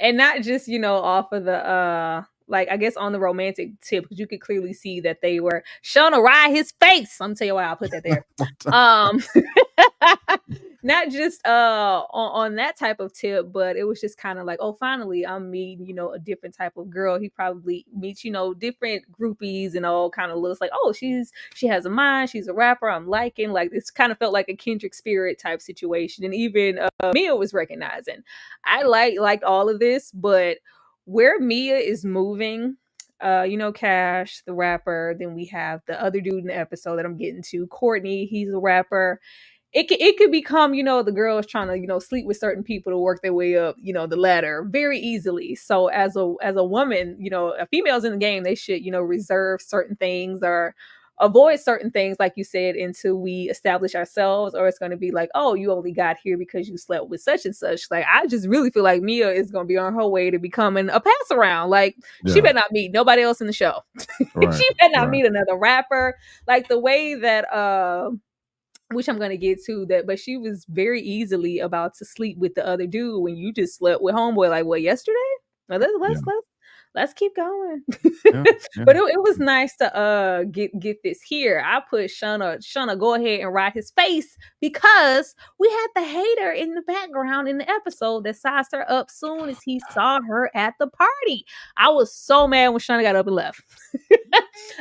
And not just, off of the like I guess on the romantic tip, because you could clearly see that they were showing a ride his face. I'm gonna tell you why I'll put that there. Um not just on that type of tip, but it was just kind of like, oh, finally I'm meeting, a different type of girl. He probably meets, different groupies and all kind of looks like, oh, she has a mind, she's a rapper, I'm liking. Like it's kind of felt like a kindred spirit type situation. And even Mia was recognizing. I liked all of this, but where Mia is moving, Cash, the rapper, then we have the other dude in the episode that I'm getting to, Courtney, he's a rapper. It could become, the girls trying to, sleep with certain people to work their way up, the ladder very easily. So as a woman, a females in the game, they should, reserve certain things or avoid certain things, like you said, until we establish ourselves, or it's going to be like, oh, you only got here because you slept with such and such. Like, I just really feel like Mia is going to be on her way to becoming a pass around. Like, she better not meet nobody else in the show. Right, She better not right. meet another rapper. Like the way that which I'm gonna get to that, but she was very easily about to sleep with the other dude when you just slept with homeboy like what, yesterday? Well, let's keep going. Yeah, yeah. But it was nice to get this here. I put Shauna go ahead and ride his face because we had the hater in the background in the episode that sized her up soon as he saw her at the party. I was so mad when Shauna got up and left.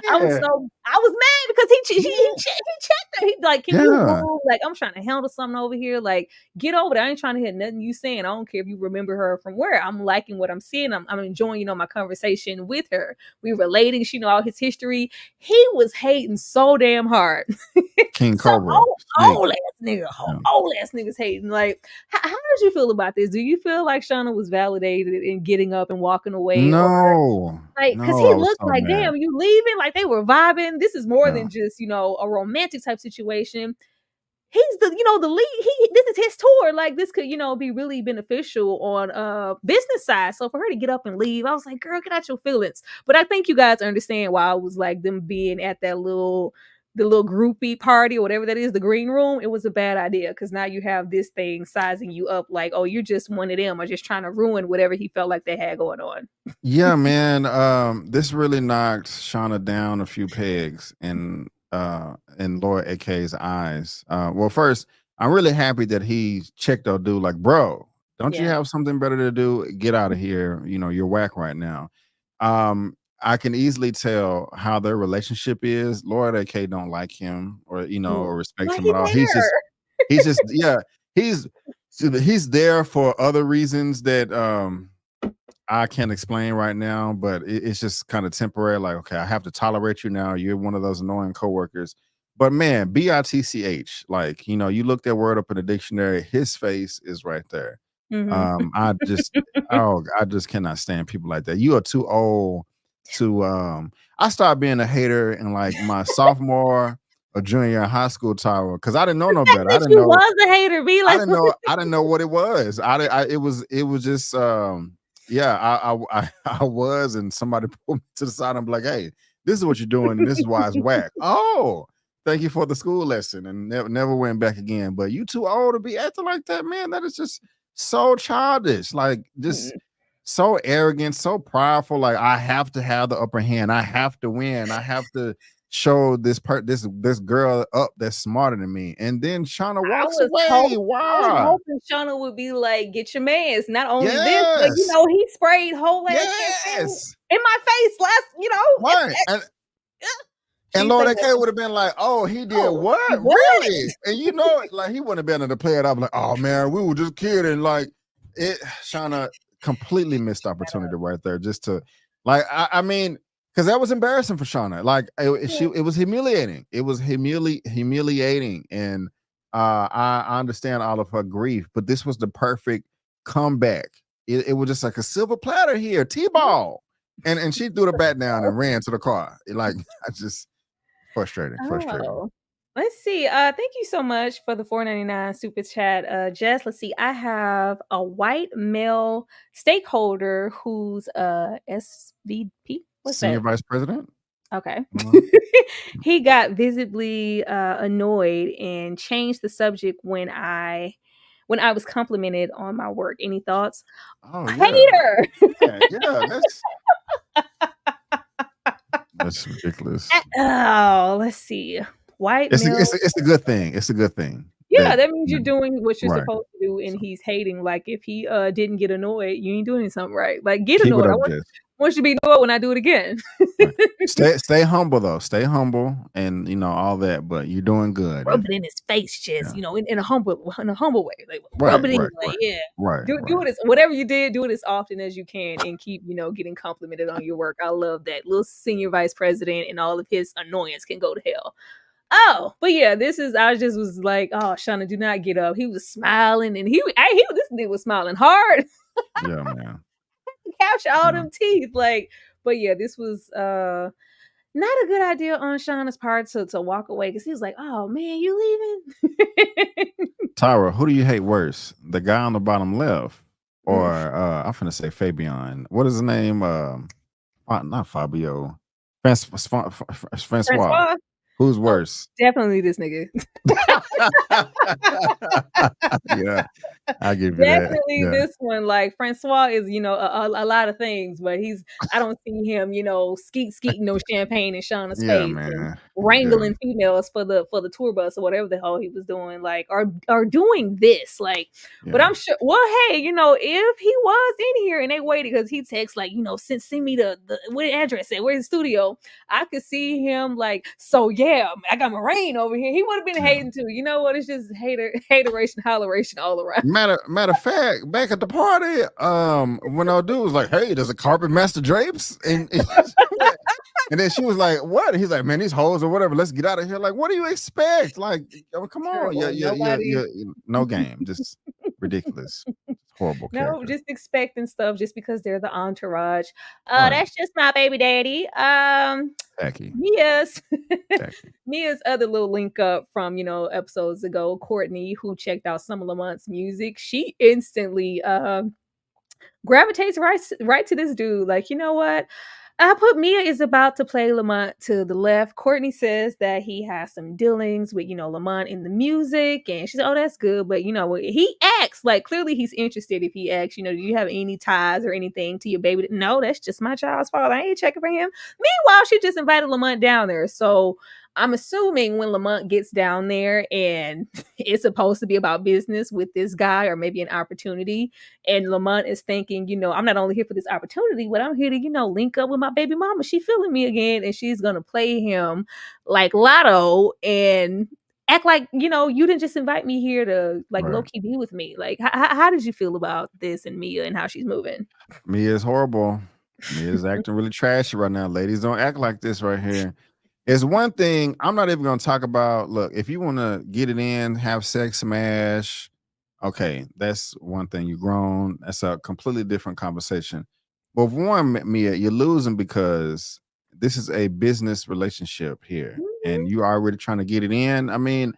I was mad because he checked her. He like, can you move? Like, I'm trying to handle something over here. Like, get over there. I ain't trying to hear nothing you saying. I don't care if you remember her from where. I'm liking what I'm seeing. I'm enjoying, my conversation with her. We relating. She know all his history. He was hating so damn hard. King Cobra. Old ass niggas hating. Like, how did you feel about this? Do you feel like Shauna was validated in getting up and walking away? No. Like, because he looked so like, damn, you leaving? Like, they were vibing. This is more than just, a romantic type situation. He's the lead. This is his tour. Like, this could, be really beneficial on business side. So for her to get up and leave, I was like, girl, get out your feelings. But I think you guys understand why I was like, them being at that the little groupie party or whatever that is, the green room, it was a bad idea because now you have this thing sizing you up like, oh, you're just one of them or just trying to ruin whatever he felt like they had going on. Yeah, man. This really knocked Shauna down a few pegs in Lord AK's eyes. Well, first, I'm really happy that he checked our dude like, bro, don't you have something better to do? Get out of here. You're whack right now. I can easily tell how their relationship is. Lord AK don't like him or or respect him at all. He's just he's there for other reasons that I can't explain right now, but it's just kind of temporary. Like, okay, I have to tolerate you now. You're one of those annoying coworkers. But man, BITCH, like, you look that word up in the dictionary, his face is right there. Mm-hmm. I just cannot stand people like that. You are too old to I started being a hater in like my sophomore or junior high school tower because I didn't know no better. I didn't know was a hater. Be like, I didn't know what it was. It was just I was, and somebody pulled me to the side and be like, hey, this is what you're doing, and this is why it's whack. Oh, thank you for the school lesson, and never went back again. But you too old to be acting like that, man. That is just so childish, like just so arrogant, so prideful. Like, I have to have the upper hand. I have to win. I have to show this girl up that's smarter than me. And then Shauna walks away. Wow. I was hoping Shauna would be like, get your mans. Not only this, but he sprayed whole ass in my face last, And Lord AK would have been like, oh, he did what? Really? And like, he wouldn't have been able to play it up like, oh man, we were just kidding. Like, Shauna completely missed opportunity right there. Just to, like, I mean, because that was embarrassing for Shauna. Like, it was humiliating. It was humiliating. And I understand all of her grief, but this was the perfect comeback. It was just like a silver platter here, T-ball. And she threw the bat down and ran to the car. Like, I just frustrating. Let's see. Thank you so much for the $4.99 super chat. Jess, let's see. I have a white male stakeholder who's SVP. What's Senior that? Vice President? Okay. He got visibly annoyed and changed the subject when I was complimented on my work. Any thoughts? Oh, hater. Yeah, that's ridiculous. Oh, let's see. It's a good thing. It's a good thing. Yeah, that means you're doing what you're supposed to do, and he's hating. Like, if he didn't get annoyed, you ain't doing something right. Like, get annoyed. I want you to be annoyed when I do it again. Right. Stay humble though. Stay humble, and all that. But you're doing good. Rub it in his face, just in a humble way. Like, rub it in. Right. Do it. Whatever you did, do it as often as you can, and keep getting complimented on your work. I love that. Little senior vice president and all of his annoyance can go to hell. Oh, but yeah, I just was like, oh, Shauna, do not get up. He was smiling, and this nigga was smiling hard. Yeah, man. Capture all them teeth, like. But yeah, this was not a good idea on Shauna's part to walk away because he was like, "Oh man, you leaving?" Tara, who do you hate worse? The guy on the bottom left, Mm. or I'm finna say Fabian. What is his name? Not Fabio. Francois. Francois? Who's Oh, worse? definitely this nigga. Yeah, I give you that. Definitely Yeah, this one. Like Francois is, a lot of things, but I don't see him, skeeting no champagne in Shauna's yeah, face and man. Yeah, wrangling females for the tour bus or whatever the hell he was doing, like, or doing this. Like, but yeah. I'm sure, well, hey, if he was in here and they waited because he texts like, send me the where the address at, where's the studio. I could see him like, so yeah, I got my rain over here. He would have been Yeah. hating too. You know what? It's just hateration, holleration all around. Matter of fact, back at the party, when our dude was like, "Hey, there's a carpet master drapes," and then she was like, "What?" He's like, "Man, these hoes or whatever. Let's get out of here." Like, what do you expect? Like, oh, come on, Terrible. Nobody. no game, just ridiculous, horrible No, character. just expecting stuff just because they're the entourage. Right, That's just my baby daddy. tacky, Mia's tacky. Mia's other little link up from episodes ago, Courtney, who checked out some of Lamont's music, she instantly gravitates right to this dude. Like, you know what? I put Mia is about to play Lamont to the left. Courtney says that he has some dealings with, Lamont in the music. And she said, oh, that's good. But, he acts like clearly he's interested if he asks, do you have any ties or anything to your baby? No, that's just my child's father. I ain't checking for him. Meanwhile, she just invited Lamont down there. So I'm assuming when Lamont gets down there and it's supposed to be about business with this guy or maybe an opportunity, and Lamont is thinking, I'm not only here for this opportunity, but I'm here to, link up with my baby mama. She feeling me again, and she's gonna play him like Lotto and act like, you didn't just invite me here to like low Right. key be with me. Like, how did you feel about this and Mia and how she's moving? Mia is horrible. Mia is acting really trashy right now. Ladies, don't act like this right here. It's one thing I'm not even gonna talk about. Look, if you want to get it in, have sex, smash, okay, that's one thing. You're grown. That's a completely different conversation. But for one, Mia, you're losing because this is a business relationship here, Mhm. and you already trying to get it in. I mean,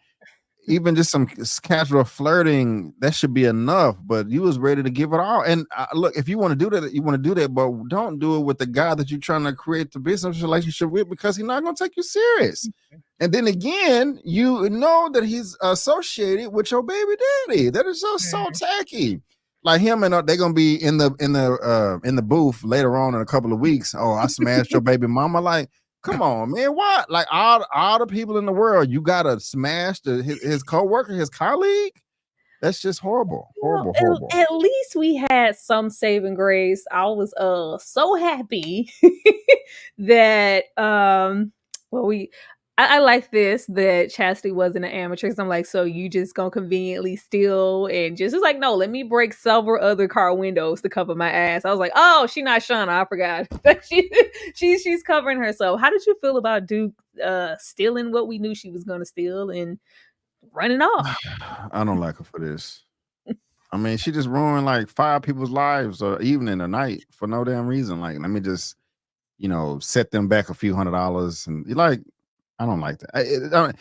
even just some casual flirting, that should be enough. But you was ready to give it all. And look, if you want to do that, you want to do that, but don't do it with the guy that you're trying to create the business relationship with, because he's not going to take you serious. And then again, you know that he's associated with your baby daddy. That is just so tacky. Like him and they're gonna be in the booth later on in a couple of weeks. Oh, I smashed your baby mama. Like, come on, man. What? Like all the people in the world, you gotta smash his co-worker, his colleague? That's just horrible. Well, Horrible, horrible. at least we had some saving grace. I was so happy that well we I like this that Chastity wasn't an amateur. 'Cause I'm like, so you just gonna conveniently steal and just it's like, no, let me break several other car windows to cover my ass. I was like, oh, she not Shauna. I forgot. She's covering herself. How did you feel about Duke stealing what we knew she was gonna steal and running off? I don't like her for this. I mean, she just ruined like 5 people's lives or evening or night for no damn reason. Like, let me just, set them back a few $100s. And like, I don't like that.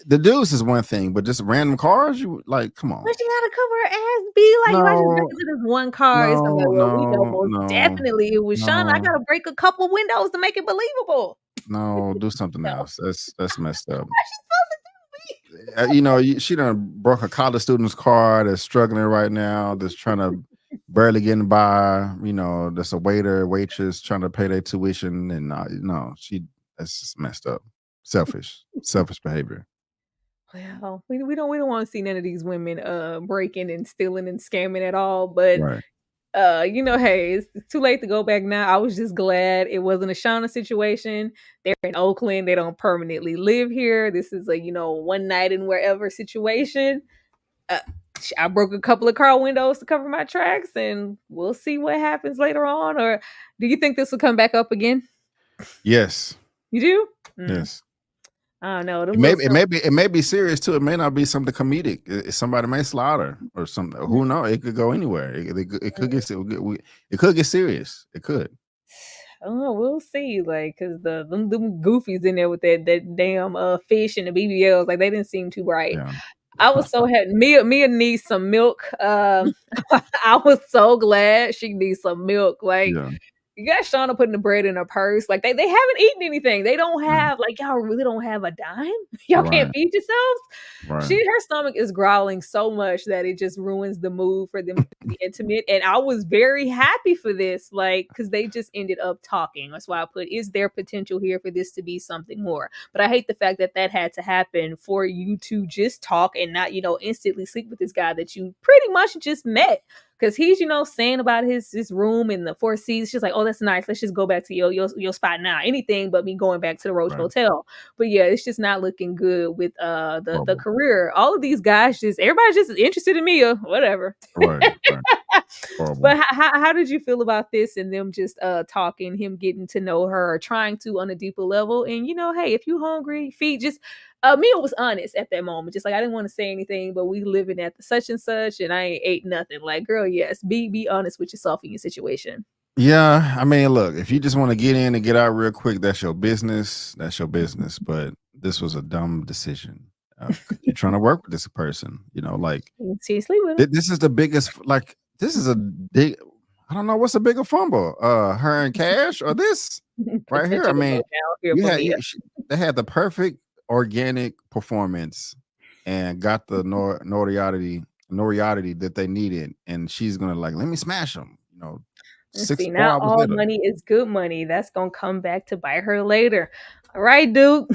The deuce is one thing, but just random cars, you like, come on. But she gotta cover her ass, be like, if I just break No, into this one car, it's gonna be no, like, well, we know no, most no, definitely it was Shauna. I no, gotta break a couple windows to make it believable. no, do something No. else. That's messed up. What's she supposed to do? She done broke a college student's car that's struggling right now, that's trying to barely getting by. That's a waiter, waitress trying to pay their tuition, and no, that's just messed up. Selfish behavior. Well, we don't want to see none of these women breaking and stealing and scamming at all. But Right. hey, it's too late to go back now. I was just glad it wasn't a Shauna situation. They're in Oakland. They don't permanently live here. This is a, one night and wherever situation. Uh, I broke a couple of car windows to cover my tracks, and we'll see what happens later on. Or do you think this will come back up again? Yes. You do? Yes. I don't know. It may be serious too. It may not be something comedic. Somebody may slaughter or something. Who knows? It could go anywhere. It could get serious. It could. Oh, we'll see. Like, cause them goofies in there with that damn fish and the BBLs, like they didn't seem too bright. Yeah. I was so happy. Mia needs some milk. I was so glad she needs some milk. Like, Yeah. you got Shauna putting the bread in her purse. Like they haven't eaten anything. They don't Mm. have like y'all really don't have a dime. Y'all can't Right. feed yourselves. Right. Her stomach is growling so much that it just ruins the mood for them to be intimate. And I was very happy for this, like because they just ended up talking. That's why I put is there potential here for this to be something more. But I hate the fact that had to happen for you to just talk and not instantly sleep with this guy that you pretty much just met. Because he's, saying about his room in the Four Seasons. She's like, oh, that's nice. Let's just go back to your spot now. Anything but me going back to the Roach Right. Hotel. But yeah, it's just not looking good with the Horrible. career. All of these guys everybody's just interested in me or whatever. Right. Right. Horrible. But how did you feel about this and them just talking, him getting to know her, or trying to on a deeper level? And hey, if you hungry, feed just Mia was honest at that moment. Just like I didn't want to say anything, but we living at the such and such, and I ain't ate nothing. Like, girl, yes, be honest with yourself in your situation. Yeah, I mean, look, if you just want to get in and get out real quick, that's your business. That's your business. But this was a dumb decision. 'Cause you're trying to work with this person, like Seriously, with him. this is the biggest. Like, this is a big. I don't know what's a bigger fumble, her and Cash or this right here. I mean, they had the perfect organic performance and got the notoriety that they needed, and she's gonna like let me smash them. See, 4 not hours all later. money is good money. That's gonna come back to bite her later. All right, dude.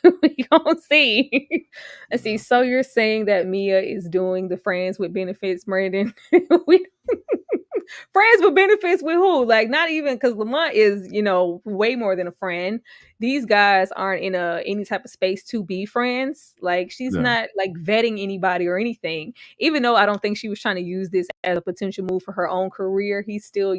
We gonna see. Let's see. So you're saying that Mia is doing the friends with benefits, Brandon? We friends with benefits with who? Like, not even because Lamont is, way more than a friend. These guys aren't in any type of space to be friends. Like, she's Yeah. not like vetting anybody or anything. Even though I don't think she was trying to use this as a potential move for her own career, he's still,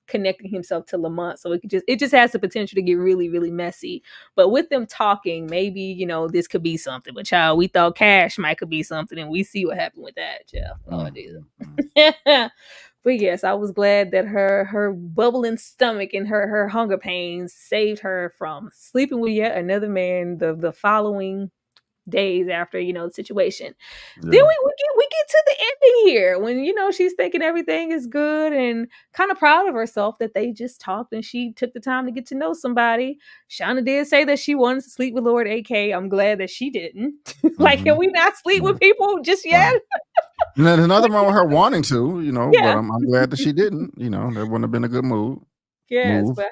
connecting himself to Lamont. So it just has the potential to get really, really messy. But with them talking, maybe, this could be something. But child, we thought Cash might could be something, and we see what happened with that, child. Oh, But yes, I was glad that her bubbling stomach and her hunger pains saved her from sleeping with yet another man the following days after the situation. Yeah. Then we get to the ending here when she's thinking everything is good and kind of proud of herself that they just talked and she took the time to get to know somebody. Shauna did say that she wanted to sleep with Lord AK. I'm glad that she didn't. Like, can we not sleep with people just yet? Right. And then another one with her wanting to, Yeah. but I'm glad that she didn't. That wouldn't have been a good move. Yes, move. but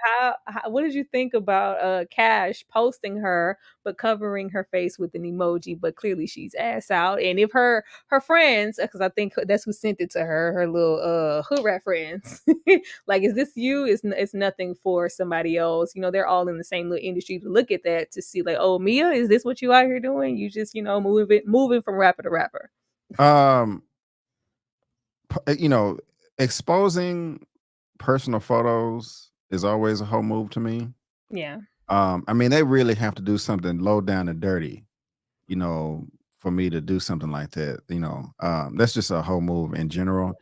what did you think about Cash posting her but covering her face with an emoji, but clearly she's ass out? And if her friends, because I think that's who sent it to her little Hoorae friends, like, is this you? It's nothing for somebody else. They're all in the same little industry to look at that to see like, oh, Mia, is this what you out here doing? You just moving from rapper to rapper. Exposing personal photos is always a whole move to me. Yeah. I mean, they really have to do something low down and dirty, for me to do something like that. That's just a whole move in general.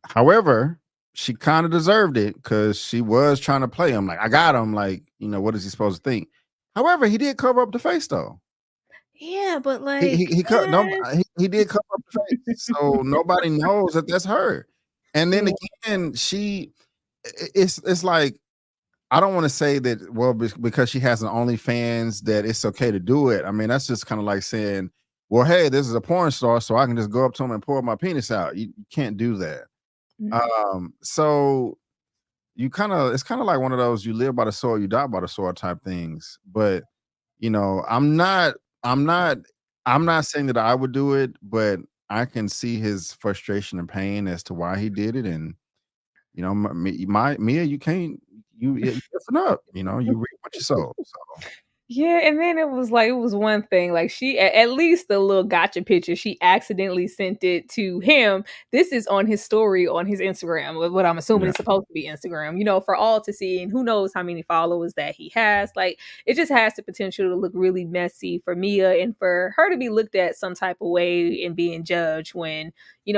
However, she kind of deserved it because she was trying to play him. Like, I got him. Like, what is he supposed to think? However, he did cover up the face though. Yeah, but like he did cover up the face, so nobody knows that that's her. And then again, it's like, I don't want to say that, well, because she has an OnlyFans that it's okay to do it. I mean, that's just kind of like saying, well, hey, this is a porn star, so I can just go up to him and pour my penis out. You can't do that. So it's kind of like one of those, you live by the sword, you die by the sword type things. But I'm not saying that I would do it, but I can see his frustration and pain as to why he did it. And Mia, you can't, you listen up, you reap what you sow. So Yeah, and then it was one thing, like, she at least the little gotcha picture, she accidentally sent it to him. This is on his story on his Instagram, what I'm assuming Yeah. is supposed to be Instagram, for all to see, and who knows how many followers that he has. Like, it just has the potential to look really messy for Mia and for her to be looked at some type of way and being judged when,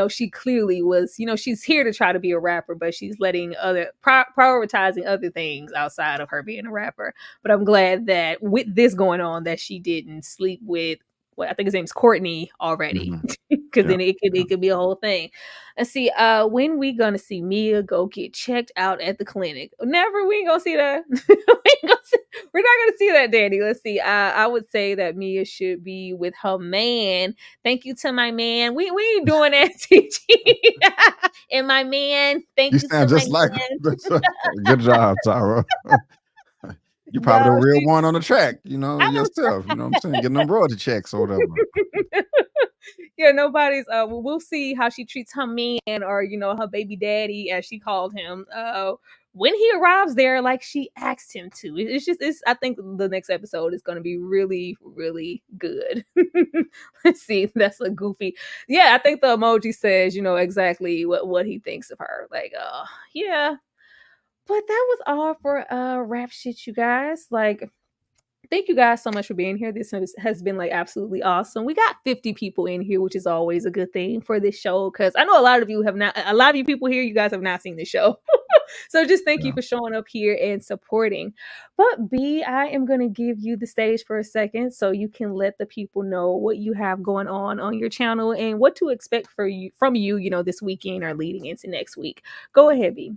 she clearly was, she's here to try to be a rapper, but she's letting prioritizing other things outside of her being a rapper. But I'm glad that with this going on, that she didn't sleep with what I think his name's Courtney already, Mhm. because Yeah. then it Yeah. could be a whole thing. Let's see. When we gonna see Mia go get checked out at the clinic? Never. We ain't gonna see that. We're not gonna see that, Danny. Let's see. I would say that Mia should be with her man. Thank you to my man. We ain't doing that, TG. And my man. You Thank you to sound my just like man. good job, Tyra. You probably the No, real she. one on the track, I was. yourself. You know what I'm saying? Getting them royalty checks or whatever. Yeah, nobody's we'll see how she treats her man, or her baby daddy, as she called him, when he arrives there, like she asked him to. It's I think the next episode is going to be really, really good. Let's see. That's a goofy. Yeah, I think the emoji says, exactly what he thinks of her. Like, yeah. But that was all for rap shit, you guys. Like, thank you guys so much for being here. This has been like absolutely awesome. We got 50 people in here, which is always a good thing for this show, because I know a lot of you have not, a lot of you people here, you guys have not seen the show. So just thank you Yeah. for showing up here and supporting. But B, I am going to give you the stage for a second so you can let the people know what you have going on your channel and what to expect from you, this weekend or leading into next week. Go ahead, B.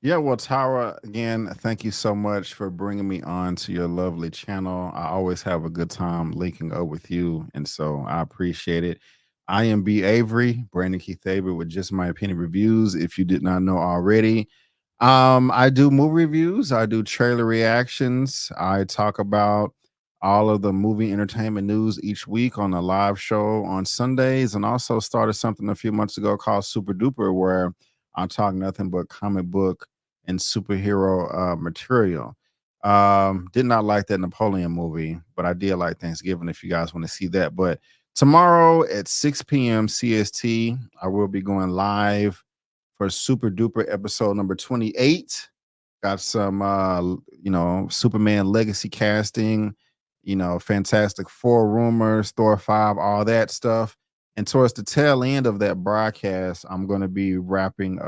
Yeah, well, Tara, again, thank you so much for bringing me on to your lovely channel. I always have a good time linking up with you, and so I appreciate it. I am B. Avery, Brandon Keith Avery, with Just My Opinion Reviews. If you did not know already, I do movie reviews. I do trailer reactions. I talk about all of the movie entertainment news each week on a live show on Sundays, and also started something a few months ago called Super Duper, where I talk nothing but comic book and superhero material. Did not like that Napoleon movie, but I did like Thanksgiving if you guys want to see that. But tomorrow at 6 p.m. CST, I will be going live for Super Duper episode number 28. Got some Superman legacy casting, Fantastic Four rumors, Thor 5, all that stuff. And towards the tail end of that broadcast, I'm going to be recapping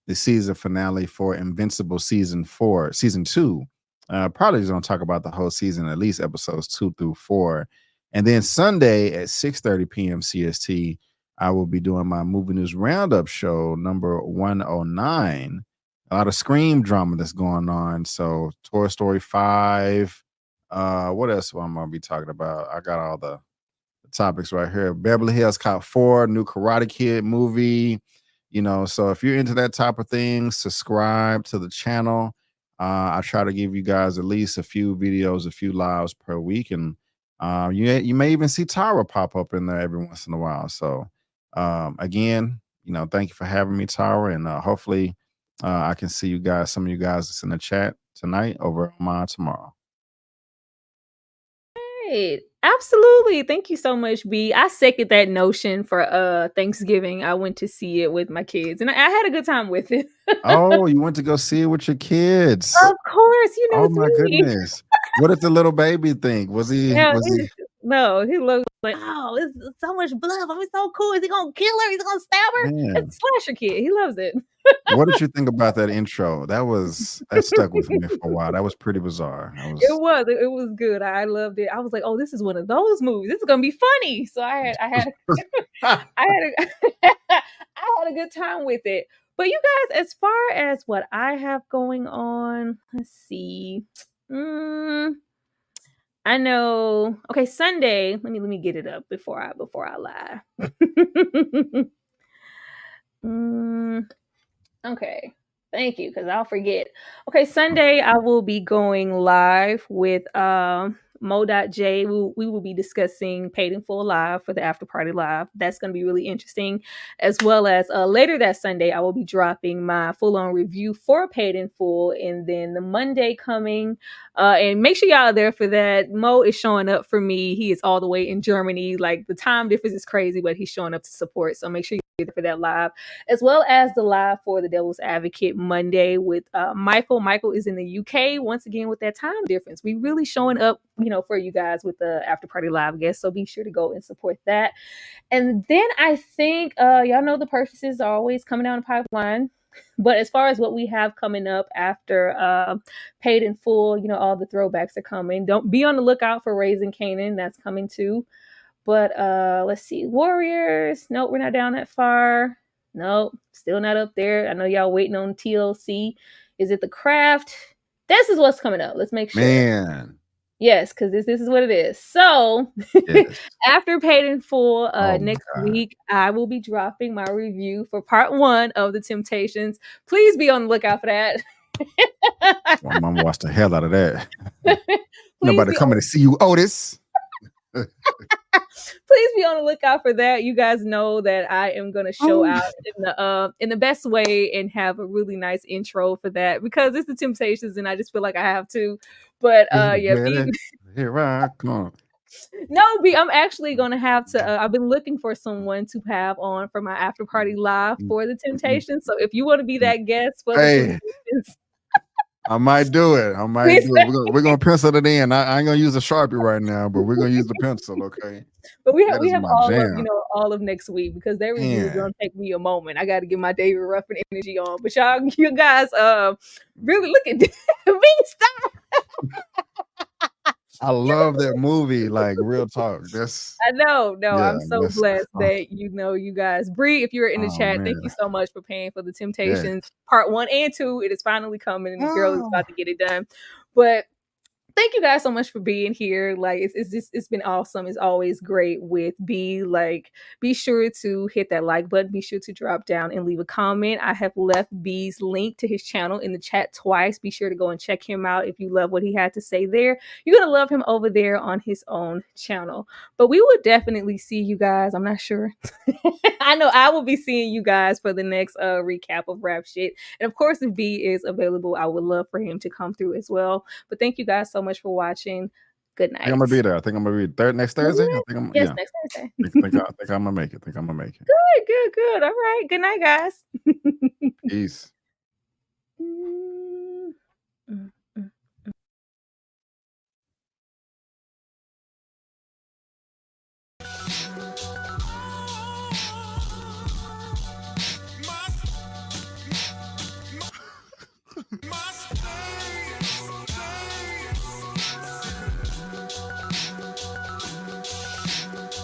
the season finale for Invincible season 2. Probably just going to talk about the whole season, at least episodes 2 through 4. And then Sunday at 6:30 p.m. CST, I will be doing my movie news roundup show number 109. A lot of Scream drama that's going on. So Toy Story 5. What else am I going to be talking about? I got all the topics right here. Beverly Hills Cop 4, new Karate Kid movie. So if you're into that type of thing, subscribe to the channel. I try to give you guys at least a few videos, a few lives per week, and you may even see Tyra pop up in there every once in a while. So again, thank you for having me, Tyra, and hopefully I can see some of you guys that's in the chat tonight over on mine tomorrow. Right. Absolutely. Thank you so much, B. I second that notion for Thanksgiving. I went to see it with my kids and I had a good time with it. Oh, you went to go see it with your kids. Of course, Oh it's my me. goodness. What did the little baby think? Was he Yeah, was he no, he looked like, oh, it's so much blood. Oh, it's so cool. Is he gonna kill her? He's gonna stab her? man, It's a slasher kid. He loves it. what did you think about that intro? That stuck with me for a while. That was pretty bizarre. I It was was. It was good. I loved it. I was like, oh, this is one of those movies. This is gonna be funny. So I had a I had a good time with it. But you guys, as far as what I have going on, let's see. Mm, I know. Okay, Sunday. Let me get it up before I lie. Mm, okay. Thank you, because I'll forget. Okay, Sunday I will be going live with Mo.J, we will be discussing Paid in Full Live for the After Party Live. That's going to be really interesting. As well as later that Sunday, I will be dropping my full-on review for Paid in Full. And then the Monday coming, and make sure y'all are there for that. Mo is showing up for me. He is all the way in Germany. Like, the time difference is crazy, but he's showing up to support. So make sure you're there for that live, as well as the live for the Devil's Advocate Monday with Michael. Michael is in the UK once again with that time difference. We really showing up, for you guys with the After Party Live guests. So be sure to go and support that. And then I think y'all know the purchases are always coming down the pipeline. But as far as what we have coming up after Paid in Full, all the throwbacks are coming. Don't be on the lookout for Raising Canaan. That's coming too. But let's see. Warriors. Nope, we're not down that far. Nope, still not up there. I know y'all waiting on TLC. Is it The Craft? This is what's coming up. Let's make sure. Man. Yes, because this is what it is. So Yes. after Paid in Full next week, I will be dropping my review for part 1 of The Temptations. Please be on the lookout for that. Well, I'm gonna watch the hell out of that. Nobody coming to see you, Otis. Please be on the lookout for that. You guys know that I am going to show out in the best way and have a really nice intro for that, because it's The Temptations and I just feel like I have to. But here I come. No, I'm actually going to have to. I've been looking for someone to have on for my After Party Live for The Temptations. So if you want to be that guest for The Temptations, I might do it. We're gonna pencil it in. I ain't gonna use a Sharpie right now, but we're gonna use the pencil, okay? But we have all of next week, because their review is gonna take me a moment. I got to get my David Ruffin energy on. But you guys, really look at me. Stop. I love that movie. Like, real talk. I know. No, yeah, I'm so blessed that you guys. Bree, if you're in the chat, thank you so much for paying for The Temptations part 1 and 2. It is finally coming, and the girl is about to get it done. But thank you guys so much for being here. Like, it's been awesome. It's always great with B. Like, be sure to hit that like button. Be sure to drop down and leave a comment. I have left B's link to his channel in the chat twice. Be sure to go and check him out if you love what he had to say there. You're gonna love him over there on his own channel. But we will definitely see you guys. I'm not sure. I know I will be seeing you guys for the next recap of Rap Shit. And of course, if B is available, I would love for him to come through as well. But thank you guys so much for watching. Good night. I think I'm gonna be there. I think I'm gonna be next Thursday. Next Thursday. I think I'm gonna make it. Good. All right. Good night, guys. Peace.